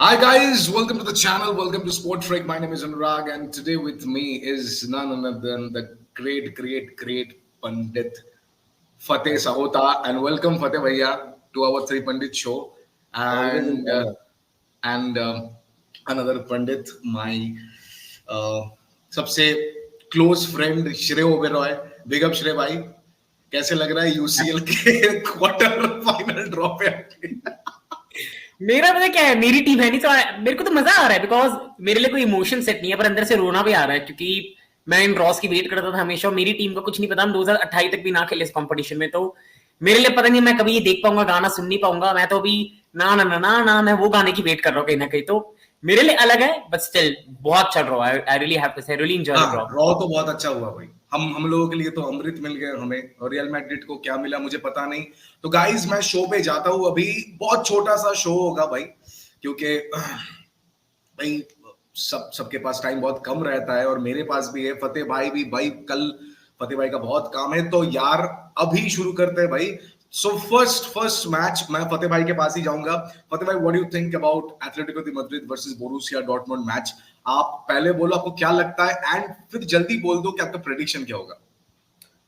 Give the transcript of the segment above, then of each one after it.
Hi guys, welcome to the channel. Welcome to Sport Freak. My name is Anurag, and today with me is none other than the great Pandit Fateh Sahota. And welcome Fateh Bhaiya to our Three Pandit show. Always an And honor. another Pandit, my uh, सबसे close friend श्रेय Oberoi. Big up श्रेय भाई. कैसे लग रहा है UCL के quarter final draw पे आके? मेरा पता क्या है, मेरी टीम है नहीं तो मेरे को तो मजा आ रहा है बिकॉज मेरे लिए कोई इमोशन सेट नहीं है, पर अंदर से रोना भी आ रहा है क्योंकि मैं इन ड्रॉस की वेट करता था हमेशा और मेरी टीम का कुछ नहीं पता. हम 2028 तक भी ना खेले इस कंपटीशन में, तो मेरे लिए पता नहीं मैं कभी ये देख पाऊंगा, गाना सुन नहीं पाऊंगा. मैं तो अभी ना ना ना ना ना मैं वो गाने की वेट कर रहा हूँ कहीं ना कहीं. तो मेरे लिए अलग है बट स्टिल बहुत चल रहा है. आई रियली हैव टू से really enjoy the draw. Draw तो बहुत अच्छा हुआ भाई. हम लोगों के लिए तो अमृत मिल गया हमें, और रियल मैड्रिड को क्या मिला मुझे पता नहीं. तो गाइस मैं शो पे जाता हूँ अभी. बहुत छोटा सा शो होगा भाई, क्योंकि भाई सबके पास टाइम बहुत कम रहता है और मेरे पास भी है. फतेह भाई भी भाई, कल फतेह भाई का बहुत काम है, तो यार अभी शुरू करते हैं भाई. सो फर्स्ट मैच मैं फतेह भाई के पास ही जाऊंगा. फतेह भाई, what do you think about Atletico the Madrid versus Borussia Dortmund match? आप पहले बोलो आपको क्या लगता है, एंड फिर जल्दी बोल दो कि आपका प्रेडिक्शन क्या होगा.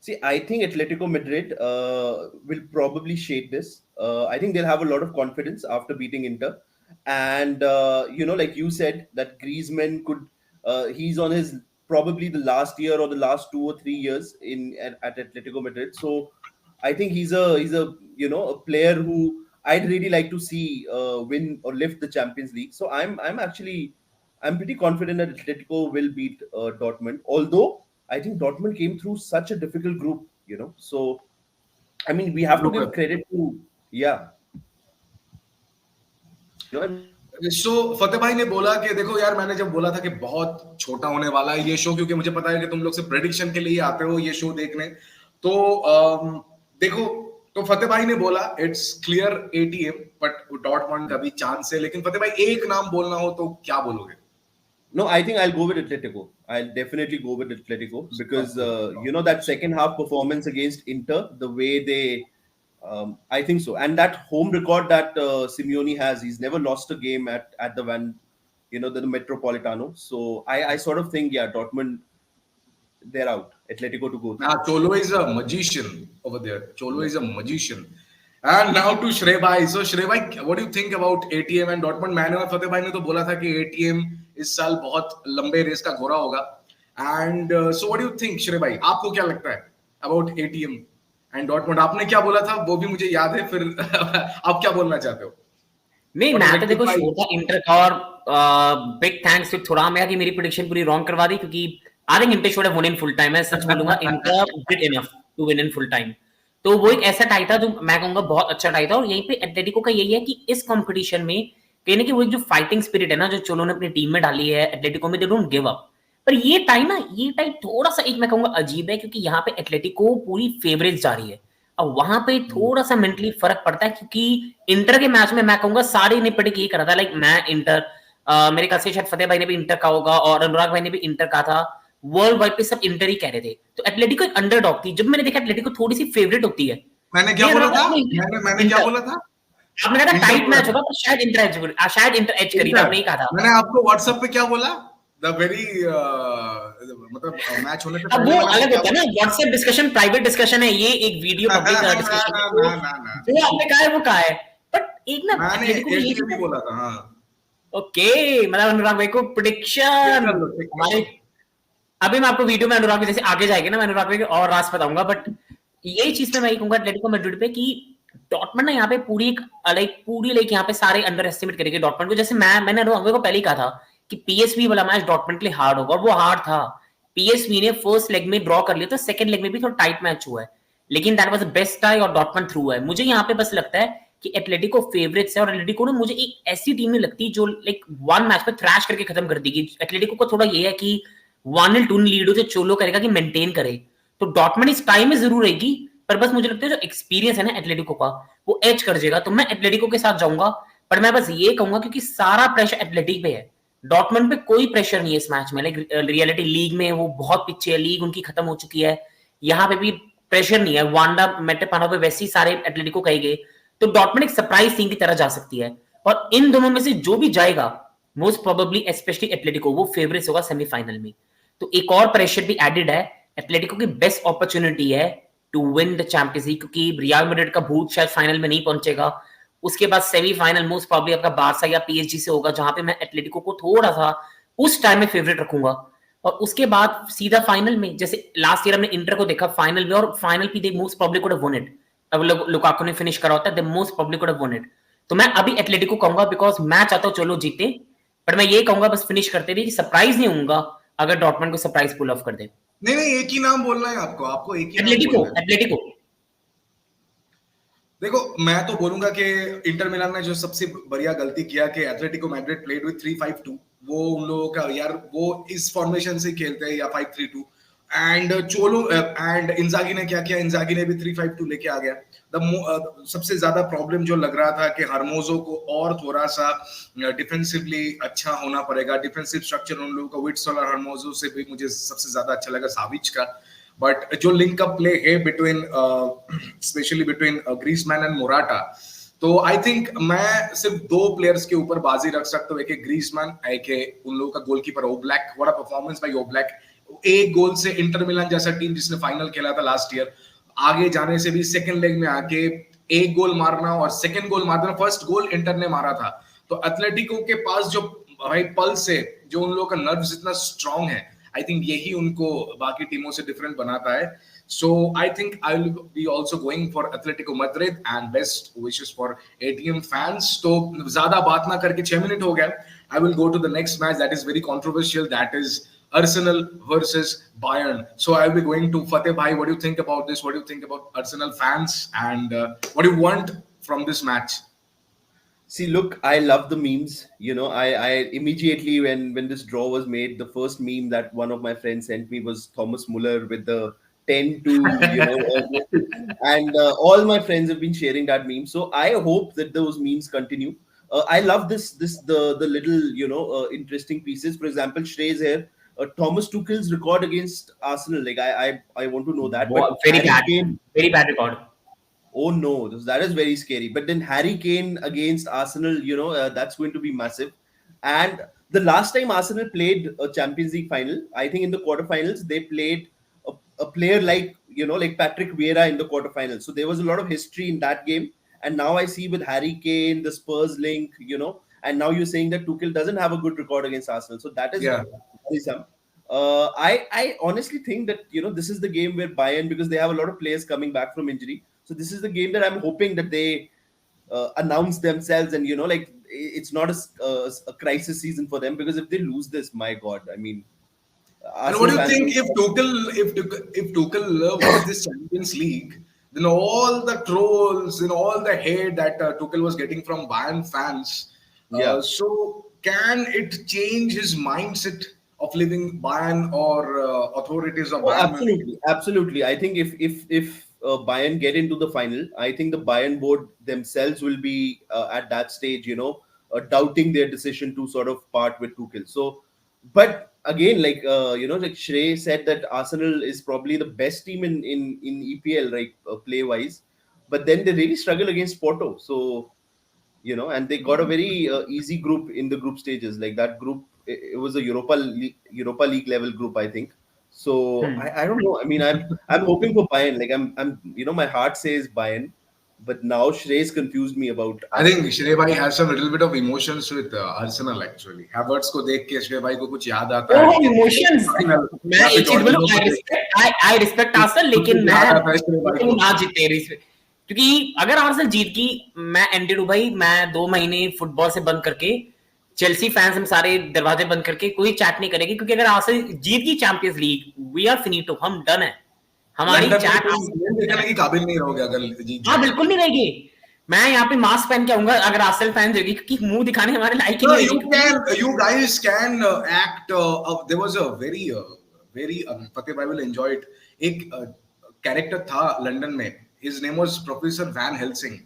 See, I think Atletico Madrid will probably shade this. I think they'll have a lot of confidence after beating Inter. And, like you said, that Griezmann could, he's on his probably the last year or the last 2 or 3 years at Atletico Madrid. So I think he's a player who I'd really like to see win or lift the Champions League. So I'm pretty confident that Atletico will beat Dortmund. Although I think Dortmund came through such a difficult group. So I mean, we have to give credit to yeah. सो फतेह भाई ने बोला कि देखो यार, मैंने जब बोला था कि बहुत छोटा होने वाला है ये शो, क्योंकि मुझे पता है कि तुम लोग से प्रेडिक्शन के लिए आते हो ये शो देखने, तो देखो, तो फतेह भाई ने बोला it's clear ATM, but Dortmund का भी चांस है. लेकिन फतेह भाई एक नाम बोलना हो तो क्या बोलोगे? No, I think I'll go with Atletico. I'll definitely go with Atletico because that second half performance against Inter, the way they, I think so, and that home record that Simeone has, he's never lost a game at the Metropolitano. So I sort of think Dortmund, they're out. Atletico to go. Cholo is a magician over there. Cholo is a magician. And now to Shrey bhai. So Shrey bhai, what do you think about ATM and Dortmund? मैंने और फतेह भाई ने तो बोला था कि ATM इस साल बहुत लंबे रेस का घोड़ा होगा. And so what do you think, Shrey bhai? आपको क्या लगता है about ATM and Dortmund? आपने क्या बोला था वो भी मुझे याद है. फिर आप क्या बोलना चाहते हो? नहीं, मैं तो देखो छोटा इंटर का, और बिग थैंक्स टू थोड़ा मेरा कि मेरी प्रेडिक्शन पूरी रॉन्ग करवा दी, क्योंकि I think Inter should have won in full time. मैं सच बोलूंगा, Inter did enough to win in full time. तो वो एक ऐसा टाई था जो मैं कहूंगा बहुत अच्छा टाई था. और यहीं पे एटलेटिको का यही है कि इस कंपटीशन में कहीं ना कहीं वो एक जो फाइटिंग स्पिरिट है ना, जो चोलो ने अपनी टीम में डाली है एटलेटिको में, दे डोंट गिव अप. पर ये टाई थोड़ा सा एक मैं कहूंगा अजीब है, क्योंकि यहाँ पे एटलेटिको पूरी फेवरेट जा रही है. अब वहां पे थोड़ा सा मेंटली फर्क पड़ता है, क्योंकि इंटर के मैच में मैं कहूंगा सारे ने प्रेडिक्ट ये करा था. लाइक मैं इंटर, मेरे ख्याल से शायद फतेह भाई ने भी इंटर का होगा और अनुराग भाई ने भी इंटर का था. वर्ल्ड वाइड पे सब इंटर ही कह रहे थे. तो एटलेटिको एक अंडरडॉग थी. जब मैंने देखा एटलेटिको थोड़ी सी फेवरेट होती है, मैंने क्या बोला था? मैंने क्या बोला था? आपने कहा था टाइट मैच होगा, पर शायद इंटर एज करी था. आपने ही कहा था. मैंने आपको व्हाट्सएप पे क्या बोला? द वेरी मतलब मैच होने से अब वो अलग होता है ना, व्हाट्सएप डिस्कशन प्राइवेट डिस्कशन है, ये एक वीडियो पब्लिक डिस्कशन है. जो आपने कहा है वो कहा है, बट एक ना मैंने ये भी बोला था. हाँ, ओके, मतलब अनुराग भाई को प्रेडिक्शन हमारे, अभी मैं आपको वीडियो में अनुराग भाई जैसे आगे जाएगी ना, मैं अनुराग भाई और राज बताऊंगा. बट यही चीज मैं कहूंगा एटलेटिको मैड्रिड पे कि डॉर्टमंड ना यहाँ पे पूरी यहाँ पे सारे अंडर एस्टिमेट करेंगे डॉर्टमंड को. जैसे मैंने अनुराग भाई को पहले ही कहा था कि पीएसवी वाला मैच डॉर्टमंड के लिए हार्ड होगा, और वो हार्ड था. पीएसवी ने फर्स्ट लेग में ड्रॉ कर लिया, तो सेकंड लेग में भी थोड़ा टाइट मैच हुआ है, लेकिन that was the best tie और डॉर्टमंड थ्रू है. मुझे यहाँ पे बस लगता है कि एटलेटिको फेवरेट्स है, और एटलेटिको ने मुझे एक ऐसी टीम नहीं लगती जो लाइक वन मैच पे थ्रैश करके खत्म कर देगी. एटलेटिको को थोड़ा ये है कि 1-2 लीड हो तो चोलो करेगा कि मेंटेन करे. तो डॉर्टमंड इस टाइम में जरूर रहेगी, पर बस मुझे लगता है जो एक्सपीरियंस है ना एटलेटिको का, वो एज कर जाएगा. तो मैं एटलेटिको के साथ जाऊंगा, पर मैं बस ये कहूंगा क्योंकि सारा प्रेशर एटलेटिक पे है. डॉर्टमंड पे कोई प्रेशर नहीं है इस मैच में. लाइक रियलिटी लीग में वो बहुत पीछे है, लीग उनकी खत्म हो चुकी है. यहाँ पे भी प्रेशर नहीं है. वांडा मेट्रोपानो पे वैसे ही सारे एटलेटिको कहेंगे. तो डॉर्टमंड एक सरप्राइज टीम की तरह जा सकती है. और इन दोनों में से जो भी जाएगा मोस्ट प्रोबेबली स्पेशली एटलेटिको वो फेवरेट्स होगा सेमीफाइनल में। तो एक और प्रेशर भी एडेड है, एटलेटिको की बेस्ट अपॉर्चुनिटी है to win the Champions League, क्योंकि रियल मैड्रिड का भूत शायद फाइनल में नहीं पहुंचेगा। उसके बाद सेमीफाइनल मोस्ट प्रोबेबली आपका बार्सा या पीएसजी से होगा, जहां पे मैं एटलेटिको को थोड़ा सा उस टाइम में फेवरेट रखूंगा। और उसके बाद सीधा फाइनल में, जैसे लास्ट ईयर हमने इंटर को देखा फाइनल में, और फाइनल भी they most probably could have one it. अगर लुकाकू ने फिनिश करा होता है, they most probably could have one it. तो मैं अभी एटलेटिको कहूंगा बिकॉज मैं चाहता हूं चलो जीते, पर मैं ये कहूंगा बस फिनिश करते रहिए, सरप्राइज नहीं होऊंगा अगर डॉर्टमंड को सरप्राइज पुल ऑफ कर दे। नहीं, एक ही नाम बोलना है आपको एक ही नाम एटलेटिको बोलना है। एटलेटिको देखो, मैं तो बोलूंगा कि इंटर मिलान ने जो सबसे बढ़िया गलती किया कि एथलेटिको मैड्रिड प्लेड विद 3-5-2, वो उन लोगों का यार वो इस फॉर्मेशन से खेलते हैं या 5-3-2, एंड चोलो एंड इंजागी ने क्या किया, इंजागी ने भी 3-5-2 लेके आ गया। सबसे ज्यादा प्रॉब्लम जो लग रहा था कि हरमोजो को और थोड़ा सा डिफेंसिवली अच्छा होना पड़ेगा, डिफेंसिव स्ट्रक्चर उन लोगों का विट्सल और हरमोजो से भी मुझे सबसे ज्यादा अच्छा लगा साविच का। बट जो लिंक अप प्ले है between specially between Griezmann and Morata, तो आई थिंक मैं सिर्फ दो प्लेयर्स के ऊपर बाजी रख सकता हूँ, एक है ग्रीजमैन, एक है उन लोगों का goalkeeper ओब्लैक। What a performance by ओब्लैक, एक गोल से इंटर मिलान जैसा टीम जिसने फाइनल खेला था लास्ट ईयर, आगे जाने से भी सेकंड लेग में आके एक गोल मारना और सेकंड गोल मारना, फर्स्ट गोल इंटर ने मारा था। तो एथलेटिको के पास जो भाई पल्स है, जो उन लोगों का नर्व्स इतना स्ट्रांग है, आई थिंक यही उनको बाकी टीमों से डिफरेंट बनाता है। So I think I will be also going for Atletico Madrid and best wishes for ATM fans. तो ज्यादा बात ना करके 6 मिनट हो गया, I will go to the next match that is very controversial, that is Arsenal versus Bayern. So I will be going to Fateh Bhai. What do you think about this? What do you think about Arsenal fans, and what do you want from this match? See, look, I love the memes. You know, I immediately when this draw was made, the first meme that one of my friends sent me was Thomas Muller with the 10 to, you know, and all my friends have been sharing that meme. So I hope that those memes continue. I love the little, you know, interesting pieces. For example, Shrey's here. Thomas Tuchel's record against Arsenal. Like I want to know that. But very Harry bad, Kane, very bad record. oh no, that is very scary. But then Harry Kane against Arsenal, you know, that's going to be massive. And the last time Arsenal played a Champions League final, I think in the quarterfinals, they played a player like, you know, like Patrick Vieira in the quarterfinals. So there was a lot of history in that game. And now I see with Harry Kane, the Spurs link, you know, and now you're saying that Tuchel doesn't have a good record against Arsenal. So that is worrisome. I honestly think that, you know, this is the game where Bayern, because they have a lot of players coming back from injury. So this is the game that I'm hoping that they announce themselves, and, you know, like it's not a crisis season for them, because if they lose this, my God, I mean. And what do you think if Tuchel wins this Champions League, then all the trolls and all the hate that Tuchel was getting from Bayern fans, so can it change his mindset of leaving Bayern or authorities of Bayern? Absolutely. I think if Bayern get into the final, I think the Bayern board themselves will be at that stage, you know, doubting their decision to sort of part with Tuchel. So, but again, like you know, like Shrey said, that Arsenal is probably the best team in EPL, right, play wise. But then they really struggle against Porto. So, you know, and they got a very easy group in the group stages. Like that group, it was a Europa League level group, I think. So I don't know. I mean, I'm hoping for Bayern. Like I'm you know, my heart says Bayern, but now Shrey's confused me about. I think Shrey bhai has some little bit of emotions with Arsenal actually. Havertz को देख के Shrey bhai को कुछ याद आता है. Oh, emotions. मैं ये चीज बोलूं, I respect Arsenal, लेकिन मैं ना जीते, क्योंकि अगर आर्सेनल जीत की, मैं एंडेड हूं भाई, मैं 2 महीने फुटबॉल से बंद करके, चेल्सी फैंस हम सारे दरवाजे बंद करके कोई चैट नहीं करेगी, क्योंकि अगर आर्सेनल जीत की चैंपियंस लीग, वी आर फिनिटो, हम डन है, हमारी चैट देखने की काबिल नहीं रहोगे अगर जीत। हाँ बिल्कुल नहीं रहेगी। मैं यहाँ पे मास्क पहन के आऊंगा अगर आर्सेनल फैंस होगी, क्योंकि मुंह दिखाने हमारे लायक ही नहीं है। You guys can act. There was a very Fateh bhai will enjoy it. एक कैरेक्टर था लंदन में, his name was Professor Van Helsing.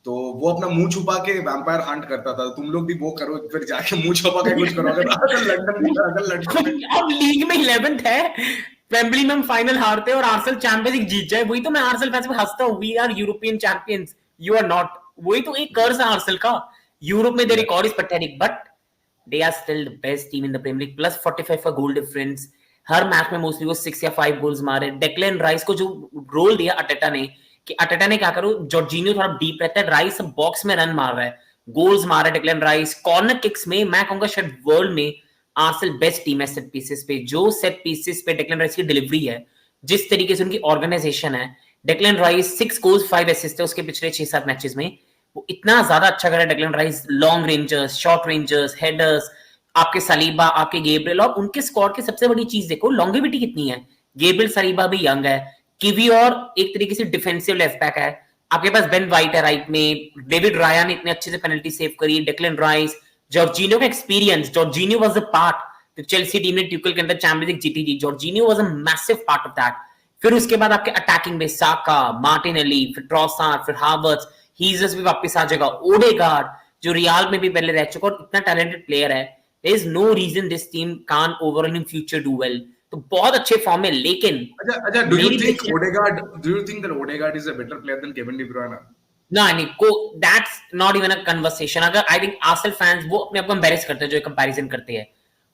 तो वो अपना मुंह छुपा के वैम्पायर हंट करता था। तुम लोग भी वो करो, फिर जाके मुंह छुपा के कुछ करो। अगर लंदन अब लीग में 11th है, वेम्बली में हम फाइनल हारते हैं और आर्सेनल चैंपियंस लीग जीत जाए, वही तो मैं आर्सेनल फैंस पे हंसता हूँ। We are European champions, you are not. वही तो एक कर्ज है आर्सेनल का यूरोप में their record is pathetic, but they are still the best team in the Premier League. Plus 45 का goal difference. हर मैच में मोस्टली वो 6 या 5 गोल्स मारे. डेक्लन राइस को जो रोल दिया अटेटा ने, कि अटेटा ने क्या करो, जॉर्जिनियो थोड़ा डीप रहता है, राइस बॉक्स में रन मार रहा है, गोल्स मार रहा है डेक्लन राइस. कॉर्नर किक्स में मैं कहूंगा शायद वर्ल्ड में आर्सेनल बेस्ट टीम है सेट पीसेस पे. जो सेट पीसेस पे डेक्लन राइस की डिलीवरी है, जिस तरीके से उनकी ऑर्गेनाइजेशन है, डेक्लन राइस 6 गोल्स 5 असिस्ट है उसके पिछले 6-7 मैचेस में. वो इतना ज्यादा अच्छा कर रहा है Declan rice. Long rangers, short rangers, headers, आपके सलीबा, आपके गेब्रियल, और उनके स्क्वाड की सबसे बड़ी चीज देखो लॉन्गेविटी कितनी है. गेब्रियल सलीबा भी यंग है, किवी और एक तरीके से डिफेंसिव लेफ्ट बैक है. आपके पास बेन वाइट है राइट में, डेविड राया ने इतने अच्छे से पेनल्टी सेव करी, डेक्लन राइस, जॉर्जिनियो का experience. Jorginho was a part, Chelsea team ने ट्यूकल के अंदर चैंपियंस लीग जीती थी, Jorginho was a massive part of that. फिर उसके बाद आपके अटैकिंग में साका, मार्टिनेली, फिर ट्रॉसार्ड, फिर हावर्ट्ज, हीजस भी वापस आ जाएगा, ओडेगार्ड जो रियाल में भी पहले रह चुका और इतना टैलेंटेड प्लेयर है. There is no reason this team can't overall in future do well. तो बहुत अच्छे फॉर्म में, लेकिन अच्छा, do you think that Odegaard is a better player than Kevin De Bruyne? नहीं, that's not even a conversation. अगर I think Arsenal fans वो अपने आप को embarrass करते हैं जो कंपैरिजन करते हैं.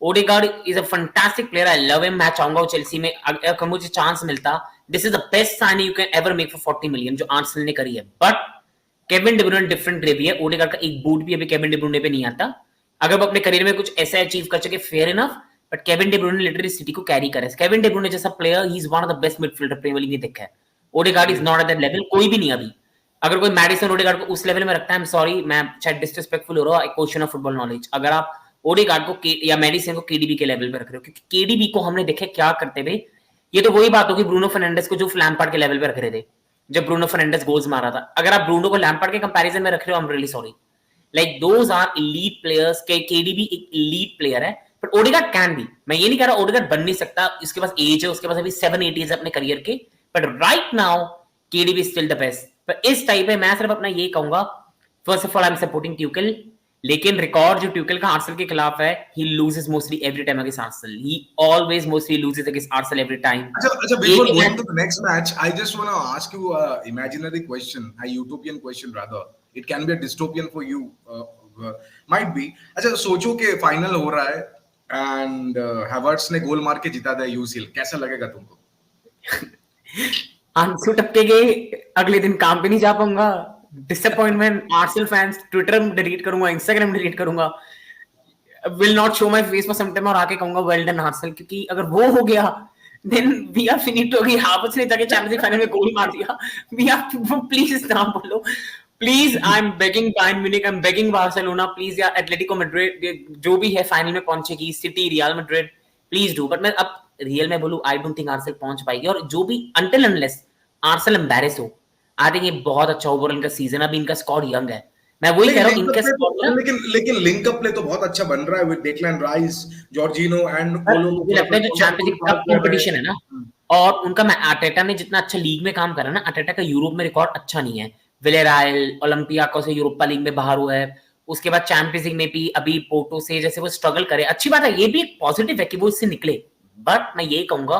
Odegaard is a fantastic player. I love him. मैं चाहूंगा वो चेल्सी में अगर मुझे चांस मिलता, this is the best signing you can ever make for 40 million जो आर्सेनल ने करी है. But Kevin De Bruyne different रेवी है. Odegaard का एक बूट भी अभी Kevin De Bruyne पे नहीं आता. अगर वो अपने करियर में कुछ ऐसा अचीव कर सके, fair enough, but Kevin De Bruyne literally City को कैरी करे. केविन डे ब्रुयने जैसा player, he is one of the best midfielder Premier League में देखा है. Odegaard is not at that level, कोई भी नहीं अभी. अगर कोई मैडिसन ओडेगार्ड को उस लेवल में रखता है, आई एम सॉरी, मैं शायद डिसरिस्पेक्टफुल हो रहा हूं, क्वेश्चन ऑफ फुटबॉल नॉलेज. अगर आप ओडेगार्ड को या मेडिसन को केडीबी के लेवल पे रख रहे हो, क्योंकि केडीबी को हमने देखा क्या करते हुए. ये तो वही बात होगी ब्रूनो फर्नांडिस को जो लैम्पार्ड के लेवल पे रख रहे थे जब ब्रूनो फर्नांडिस गोल्स मारा था. अगर आप ब्रूनो को लैम्पार्ड के कंपैरिजन में रख रहे हो, I am really sorry. Like those are elite players. KDB एक elite player है, but Odegaard can be. मैं ये नहीं कह रहा Odegaard बन नहीं सकता, इसके पास एज है, उसके पास अभी 7-8 years है अपने करियर के, but right now KDB is still the best. पर इस टाइप में मैं सिर्फ अपना ये कहूंगा, first of all I'm supporting Tuchel, लेकिन रिकॉर्ड जो ट्यूकल का आर्सेनल के खिलाफ है, he loses mostly every time against Arsenal. He always mostly loses against Arsenal every time. अच्छा, before going to the next match, I just want to ask you a imaginary question, a utopian question rather. It can be a dystopian for you, might be. अच्छा, सोचो कि final हो रहा है and Havertz ने गोल मार के जिता दिया यूसीएल, कैसा लगेगा तुमको? आंसू टपके गए, अगले दिन काम पे नहीं जा पाऊंगा, disappointment, Arsenal fans, Twitter delete करूंगा, इंस्टाग्राम डिलीट करूंगा, will not show my face for some time, और आके कहूंगा वेल डन आर्सेनल, क्योंकि अगर वो हो गया देन वी आर फिनिटो. कि हावर्ट्स ने जाके चैंपियंस लीग फाइनल में गोल मार दिया, वी आर, प्लीज ना बोलो, please. I am begging Bayern Munich, I am begging Barcelona, please यार, एटलेटिको मैड्रिड जो भी है फाइनल में पहुंचेगी, city, Real Madrid, please do. But मैं अब रियल में बोलूं, आई डोंट थिंक आर्सेनल पहुंच पाएगी, और जो भी अनटिल अनलेस आर्सेनल एम्बैरेस हो, आई थिंक ये बहुत अच्छा ओवरऑल इनका सीजन. अभी इनका स्क्वाड यंग है, मैं वही कह रहा हूं, इनका स्क्वाड लेकिन लिंक अप प्ले तो बहुत अच्छा बन रहा है with Declan rice, Jorginho and कोलो. मुझे लगता है जो चैंपियंस लीग कप कंपटीशन है ना, और उनका, मैं आर्टेटा ने जितना अच्छा लीग में काम करा ना, आर्टेटा का यूरोप में रिकॉर्ड अच्छा नहीं है. विलेरायल, ओलंपियाको से यूरोपा लीग में बाहर हुआ है, उसके बाद चैंपियंस लीग में भी अभी पोर्टो से जैसे वो स्ट्रगल करे. अच्छी बात है, ये भी एक पॉजिटिव है कि वो इससे निकले. बट मैं ये कहूंगा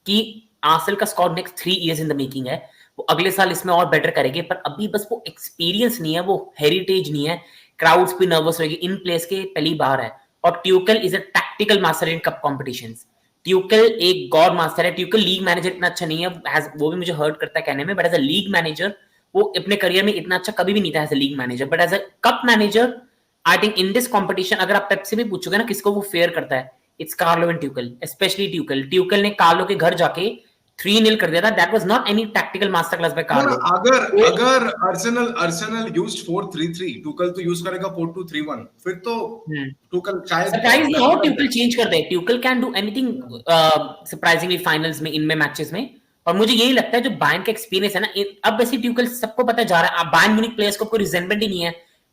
कि आर्सेनल का squad next 3 years in the making है. वो अगले साल इसमें और बेटर करेंगे, पर अभी बस वो एक्सपीरियंस नहीं है, वो हेरिटेज नहीं है, क्राउड्स भी नर्वस होगी, इन प्लेस के पहली बार है. और ट्यूकल is a tactical master in cup competitions. ट्यूकल एक गॉड मास्टर है. ट्यूकल लीग मैनेजर इतना अच्छा नहीं है, वो भी मुझे हर्ट करता है कहने में, but as a league manager वो अपने करियर में इतना अच्छा कभी भी नहीं था as a league manager. But as a cup manager, I think in this competition, अगर आप पेप से भी पूछोगे ना किसको वो फेयर करता है, it's Carlo and Tuchel, specially Tuchel. Tuchel ने कार्लो के घर जाके 3-0 कर दिया था. That was not any tactical master class by Carlo. अगर आर्सेनल यूज्ड 4-3-3, ट्यूकल तो यूज करेगा 4-2-3-1, फिर तो ट्यूकल शायद सरप्राइज नहीं हो, ट्यूकल चेंज कर दे. Tuchel can do anything surprisingly finals में, इनमें मैचेस में. और मुझे यही लगता है जो बायर्न का एक्सपीरियंस है ना, अब वैसे ट्यूकल सबको पता जा रहा है, बायर्न म्यूनिख प्लेयर्स को कोई रिजेंटमेंट ही नहीं है.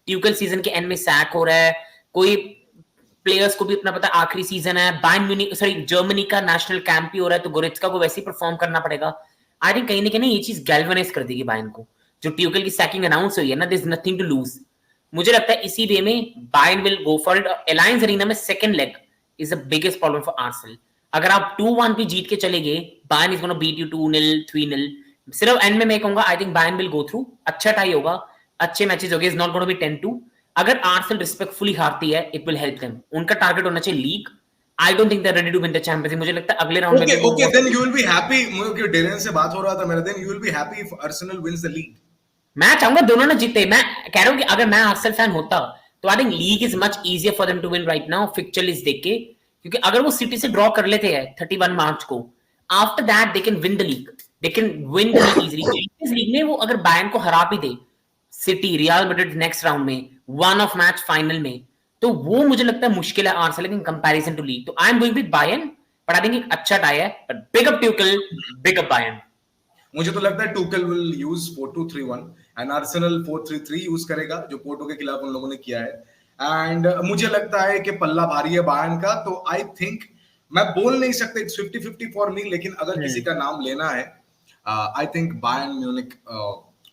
ट्यूकल सीजन के एंड में सैक हो रहा है, कोई प्लेयर्स को भी अपना पता आखिरी सीजन है. बायर्न म्यूनिख, सॉरी, जर्मनी का नेशनल कैंप भी हो रहा है, तो गोरेत्स्का को वैसे ही परफॉर्म करना पड़ेगा. आई थिंक कहीं ना कहीं ये चीज गैल्वेनाइज कर देगी बायर्न को. जो ट्यूकल की सैकिंग अनाउंस हुई है ना, there is nothing to lose. मुझे लगता है इसी वे में Bayern will go for it. Allianz Arena में second leg is the biggest problem for Arsenal. अगर आप 2-1 भी जीत के चले गए, Bayern is gonna beat you 2-0, 3-0. सिर्फ एंड में मैं कहूंगा I think Bayern will go through. अच्छा टाई होगा, अच्छे मैचेस होंगे, इज नॉट गोना बी 10-2. अगर आर्सेनल रिस्पेक्टफुली हारती है, इट विल हेल्प देम. उनका टारगेट होना चाहिए league. I don't think they are ready to win the Champions League. मुझे लगता है अगले राउंड में Okay, भी वो okay, then you will be happy. मुझे डेरेन से बात हो रहा था मेरा. Then you will be happy if Arsenal wins the league. मैं चाहूंगा दोनों ने जीते. मैं कह रहा हूं कि अगर मैं आर्सेनल फैन होता तो I think league is much easier for them to win right now fixture list देख के. क्योंकि अगर वो सिटी से ड्रॉ कर लेते हैं 31 मार्च को, after that they can win the league. They can win the league easily. Champions League में वो अगर बायर्न को हरा भी दे, City, Real Madrid next round में, वन ऑफ मैच फाइनल में, तो वो मुझे लगता है मुश्किल है Arsenal in comparison to league. तो I am going with Bayern, but I think एक अच्छा टाई है. But big up Tuchel, big up Bayern. मुझे तो लगता है Tuchel will use 4-2-3-1 and Arsenal 4-3-3 use करेगा, जो पोर्टो के खिलाफ उन लोगों ने किया है. एंड मुझे लगता है कि पल्ला भारी है बायर्न का. तो आई थिंक मैं बोल नहीं सकता इट्स 50-50 फॉर मी, लेकिन अगर किसी का नाम लेना है, आई think Bayern Munich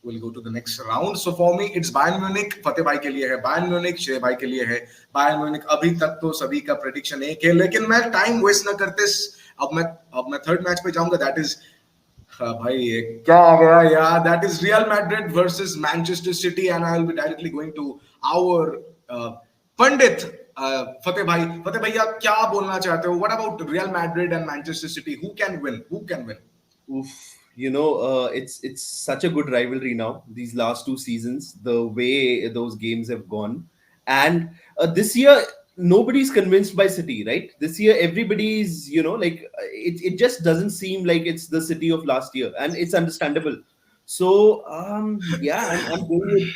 will go to the next round. So for me it's Bayern Munich. फतेह भाई के लिए है Bayern Munich, शेर भाई के लिए है Bayern Munich. अभी तक तो सभी का प्रेडिक्शन एक है, लेकिन मैं टाइम वेस्ट ना करते अब मैं थर्ड मैच पे जाऊंगा. दैट इज भाई ये क्या आ गया यार. That is Real Madrid versus Manchester City and I will be directly going to our Pandit Fateh भैया क्या बोलना चाहते हो? What about Real Madrid and Manchester City? Who can win? Oof, it's such a good rivalry now. These last 2 seasons, the way those games have gone, and this year nobody's convinced by City, right? This year everybody's, it just doesn't seem like it's the City of last year, and it's understandable. So yeah, I'm going with,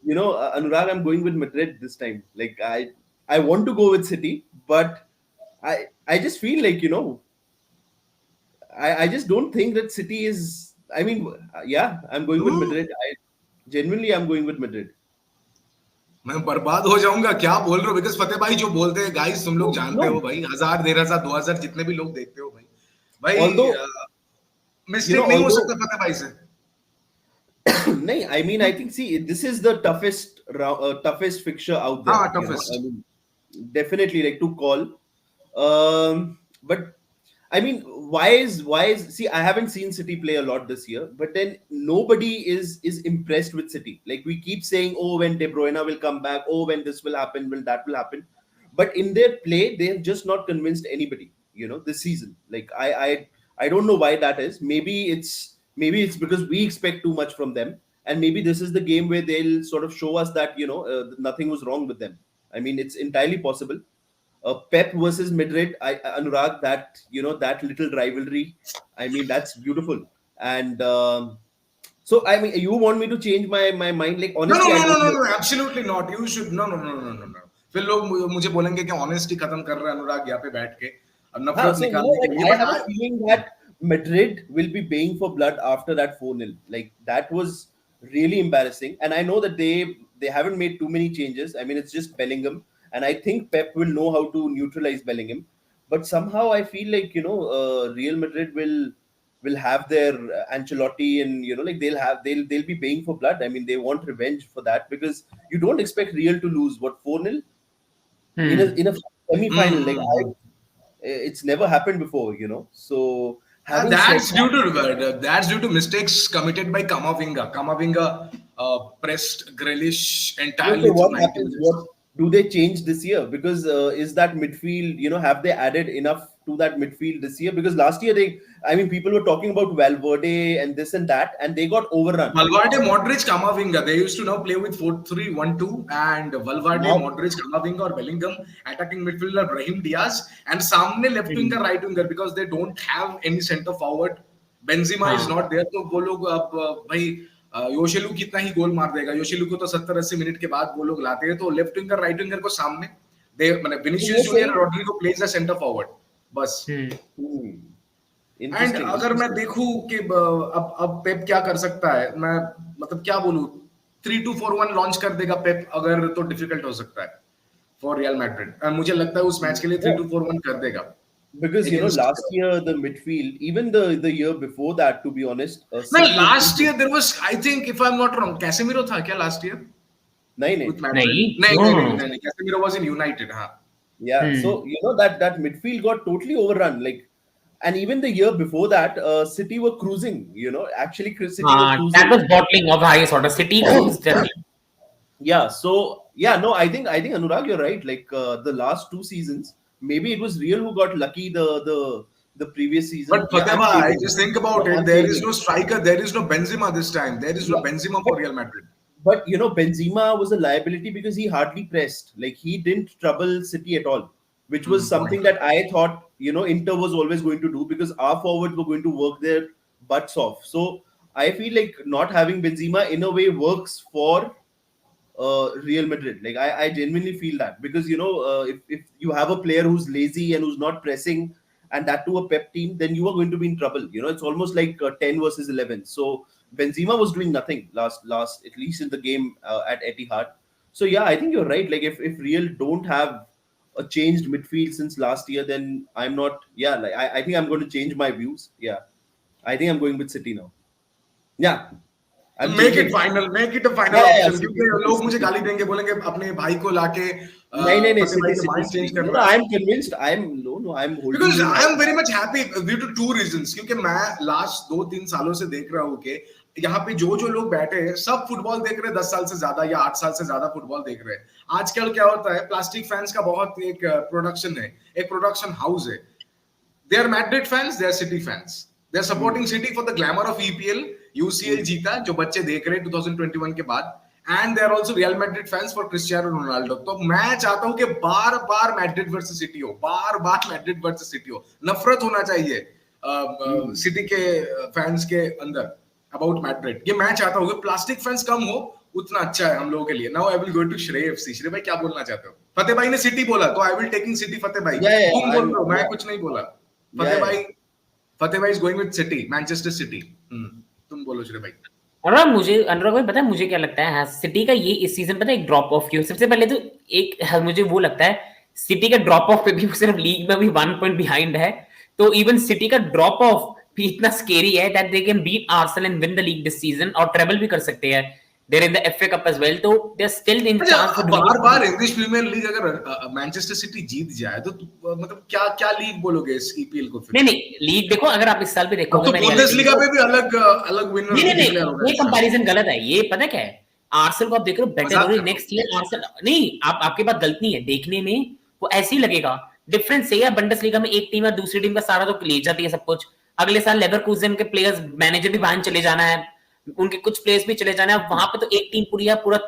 Anurag, I'm going with Madrid this time. Like I want to go with City, but I just feel like, I just don't think that City is. I mean, yeah, I'm going with Madrid. I'm going with Madrid. मैं बर्बाद हो जाऊंगा. क्या बोल रहे हो? Because फतेह भाई जो बोलते हैं गाइस, तुम लोग जानते हो भाई, 1000, 1500, 2000 जितने भी लोग देखते हो भाई मिस्टेक नहीं हो सकता फतेह भाई से. नहीं, I mean, I think, see, this is the toughest fixture out there. Toughest. I mean, definitely, like, to call. But I mean, why is see, I haven't seen City play a lot this year, but then nobody is impressed with City. Like, we keep saying, oh, when De Bruyne will come back, oh, when this will happen, when that will happen. But in their play, they have just not convinced anybody, this season. Like, I don't know why that is. Maybe it's because we expect too much from them. And maybe this is the game where they'll sort of show us that, nothing was wrong with them. I mean, it's entirely possible. Pep versus Madrid, Anurag, that that little rivalry, I mean, that's beautiful. And so I mean, you want me to change my mind? Like, honestly, no, absolutely not. You should no. फिर लोग मुझे बोलेंगे कि honesty खत्म कर रहा है अनुराग यहाँ पे बैठ के, अब नफरत निकालने के लिए. I have a feeling that Madrid will be paying for blood after that 4-0. Like, that was really embarrassing, and I know that they haven't made too many changes. I mean, it's just Bellingham. And I think Pep will know how to neutralize Bellingham. But somehow I feel like, Real Madrid will have their Ancelotti, and, like, they'll be paying for blood. I mean, they want revenge for that, because you don't expect Real to lose, 4-0 in a semi-final. Like, it's never happened before, So that's due to mistakes committed by Camavinga. Camavinga pressed Grealish entirely. So what happens? What do they change this year? Because is that midfield, have they added enough to that midfield this year? Because last year people were talking about Valverde and this and that, and they got overrun. Valverde, Modric, Camavinga. They used to now play with 4-3-1-2, and Valverde, Modric, Camavinga or Bellingham, attacking midfielder Brahim Diaz, and सामने left winger, right winger, because they don't have any center forward. Benzema is not there, तो वो लोग अब भाई योशेलू कितना ही गोल मार देगा. योशेलू को तो 70-80 मिनट के बाद वो लोग लाते हैं, तो लेफ्ट विंगर, राइट विंगर को सामने मतलब Vinicius Junior, Rodrygo plays the centre forward बस. एंड अगर मैं देखूं कि अब पेप क्या कर सकता है, मैं मतलब क्या बोलूं, 3-2-4-1 लॉन्च कर देगा पेप अगर, तो डिफिकल्ट हो सकता है फॉर रियल मैड्रिड. मुझे लगता है उस मैच के लिए 3-2-4-1 कर देगा. Because last year the midfield, even the year before that, to be honest, last year there was, I think, if I'm not wrong, Casemiro tha kya last year? नहीं. Casemiro was in United. Yeah. So that midfield got totally overrun. Like, and even the year before that, City were cruising. Actually, City were cruising. That was bottling of highest order. City cruised. Yeah, so yeah, no, I think Anurag, you're right. Like the last 2 seasons, maybe it was Real who got lucky the previous season. But Yeah, I'm Fateh, changing. just think about Yeah, it. I'm There is changing. no striker. There is no Benzema this time. There is no Yeah, Benzema but for Real Madrid. Benzema was a liability because he hardly pressed. Like he didn't trouble City at all, which was Point. something that I thought Inter was always going to do because our forwards were going to work their butts off. So I feel like not having Benzema in a way works for Real Madrid. Like I genuinely feel that because if you have a player who's lazy and who's not pressing, and that to a Pep team, then you are going to be in trouble. It's almost like 10 versus 11. So Benzema was doing nothing last at least in the game at Etihad. So yeah, I think you're right. Like if Real don't have a changed midfield since last year, then I'm not. Yeah, like I think I'm going to change my views. Yeah, I think I'm going with City now. Yeah, I'm make it changing. Final, make it a final Yeah, option, City, क्योंकि City, लोग मुझे City. गाली देंगे, बोलेंगे अपने भाई को लाके No, फतेह भाई City, का City, माइंड चेंज City. कर No, रहा है. I'm convinced. I'm holding because him I high. Am very much happy due to two reasons, क्योंकि मैं लास्ट 2-3 सालों से देख रहा हूँ कि यहाँ पे जो लोग बैठे हैं सब फुटबॉल देख रहे हैं, 10 साल से ज्यादा या 8 साल से ज्यादा फुटबॉल देख रहे हैं. आजकल क्या होता है, प्लास्टिक फैंस का बहुत एक प्रोडक्शन है, एक प्रोडक्शन हाउस है. They are Madrid fans, they are City fans. They are supporting City for the glamour of EPL. UCL जीता, जो बच्चे देख रहे हैं 2021 के बाद. And they are also Real Madrid fans for Cristiano Ronaldo. तो मैं चाहता हूं कि बार बार मैड्रिड वर्सेस सिटी हो, बार बार मैड्रिड वर्सेस सिटी हो. नफरत होना चाहिए सिटी के फैंस के अंदर अबाउट मैड्रिड. ये मैं चाहता हूँ कि प्लास्टिक फैंस कम हो, उतना अच्छा है हम लोगों के लिए. Now I will go to Shrey FC. Shrey भाई क्या बोलना चाहते हो? फतेह भाई ने सिटी बोला तो I will taking city. Fateh भाई Yeah, तुम बोल रहे हो, मैं yeah, कुछ नहीं बोला. yeah, yeah. फतेह भाई is going with city, Manchester city. तुम बोलो श्रेय भाई. अनुराग भाई पता है मुझे क्या लगता है, हाँ, सिटी का ये इस सीजन पता है एक ड्रॉप ऑफ क्यों. सबसे पहले तो एक मुझे वो लगता है सिटी का ड्रॉप ऑफ पे भी सिर्फ लीग में भी 1 पॉइंट बिहाइंड है. तो इवन सिटी का ड्रॉप ऑफ भी इतना स्केरी है that they can beat Arsenal and win the league this season और ट्रेबल भी कर सकते हैं. There in the FA Cup as well. तो they are still in chance for बार बार इंग्लिश प्रीमियर लीग अगर मैनचेस्टर सिटी जीत जाए तो मतलब क्या क्या लीग बोलोगे इस ईपीएल को फिर? नहीं लीग देखो, अगर आप इस साल भी देखोगे तो बुंदेसलीगा पे भी अलग अलग विनर डिक्लेयर होगा. ये कंपैरिजन गलत है. ये पता क्या है, आर्सेनल को आप देख रहे हो बेटर हो रही नेक्स्ट ईयर आर्सेनल नहीं. आपके बात गलत नहीं है, देखने में वो ऐसे ही लगेगा. डिफरेंस है यार, बुंडेसलीगा में एक टीम है दूसरी टीम का सारा तो ले जाती है सब कुछ. अगले साल लेवरकुसेन के प्लेयर्स मैनेजर भी बाहर चले जाना है, उनके कुछ प्लेयर्स भी चले जाना है. वहां पे तो एक टीम पूरा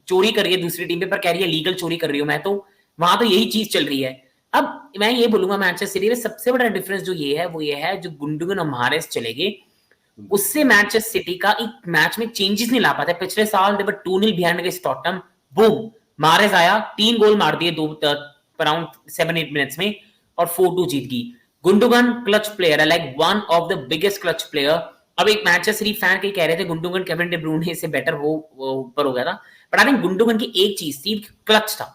चोरी कर रही है दूसरी टीम पे, पर कह रही है लीगल चोरी कर रही हूं मैं. तो वहां तो यही चीज चल रही है. अब मैं ये बोलूंगा मैनचेस्टर सिटी में सबसे बड़ा डिफरेंस जो ये है वो ये है जो गुंडोगन और महारेस चले गए उससे मैनचेस्टर सिटी का एक मैच में चेंजेस नहीं ला पाते. पिछले साल दे वर 2-0 बिहाइंड अगेंस्ट टॉटनहम, बूम मारेस आया 3 गोल मार दिए अराउंड 7-8 मिनट्स में और 4-2 जीत गई. गुंडोगन क्लच प्लेयर है, like one of the biggest clutch player. अब एक मैनचेस्टर सिटी फैन कह रहे थे गुंडोगन केविन डे ब्रूने से बेटर वो ऊपर हो गया था, बट आई थिंक गुंडोगन की एक चीज थी, क्लच था.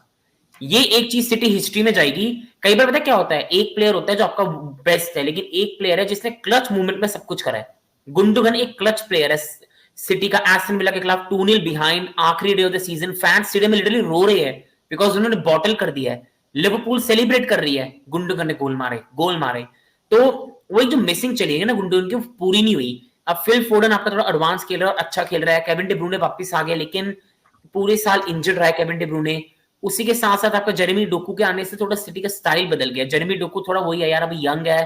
ये एक चीज सिटी हिस्ट्री में जाएगी. कई बार पता क्या होता है, एक प्लेयर होता है जो आपका बेस्ट है, लेकिन एक प्लेयर है जिसने क्लच मूवमेंट में सब कुछ करा है. गुंडोगन एक क्लच प्लेयर है. सिटी का एस्टन विला के खिलाफ 2-0 बिहाइंड आखिरी day of the season, fans stadium में लिटरली रो रहे हैं बिकॉज उन्होंने बॉटल कर दिया है. लिवरपूल सेलिब्रेट कर रही है गुंडोगन ने गोल मारे. तो वही जो मिसिंग चली है ना गुंडोगन की, पूरी नहीं हुई. अब फिल फोर्डन आपका थोड़ा एडवांस खेल रहा है और अच्छा खेल रहा है. केविन डे ब्रूने वापस आ गया लेकिन पूरे साल इंजर्ड रहा है केविन डे ब्रूने. उसी के साथ साथ आपका जेरेमी डोकू के आने से थोड़ा सिटी का स्टाइल बदल गया. जेरेमी डोकू थोड़ा वही है यार, अभी यंग है,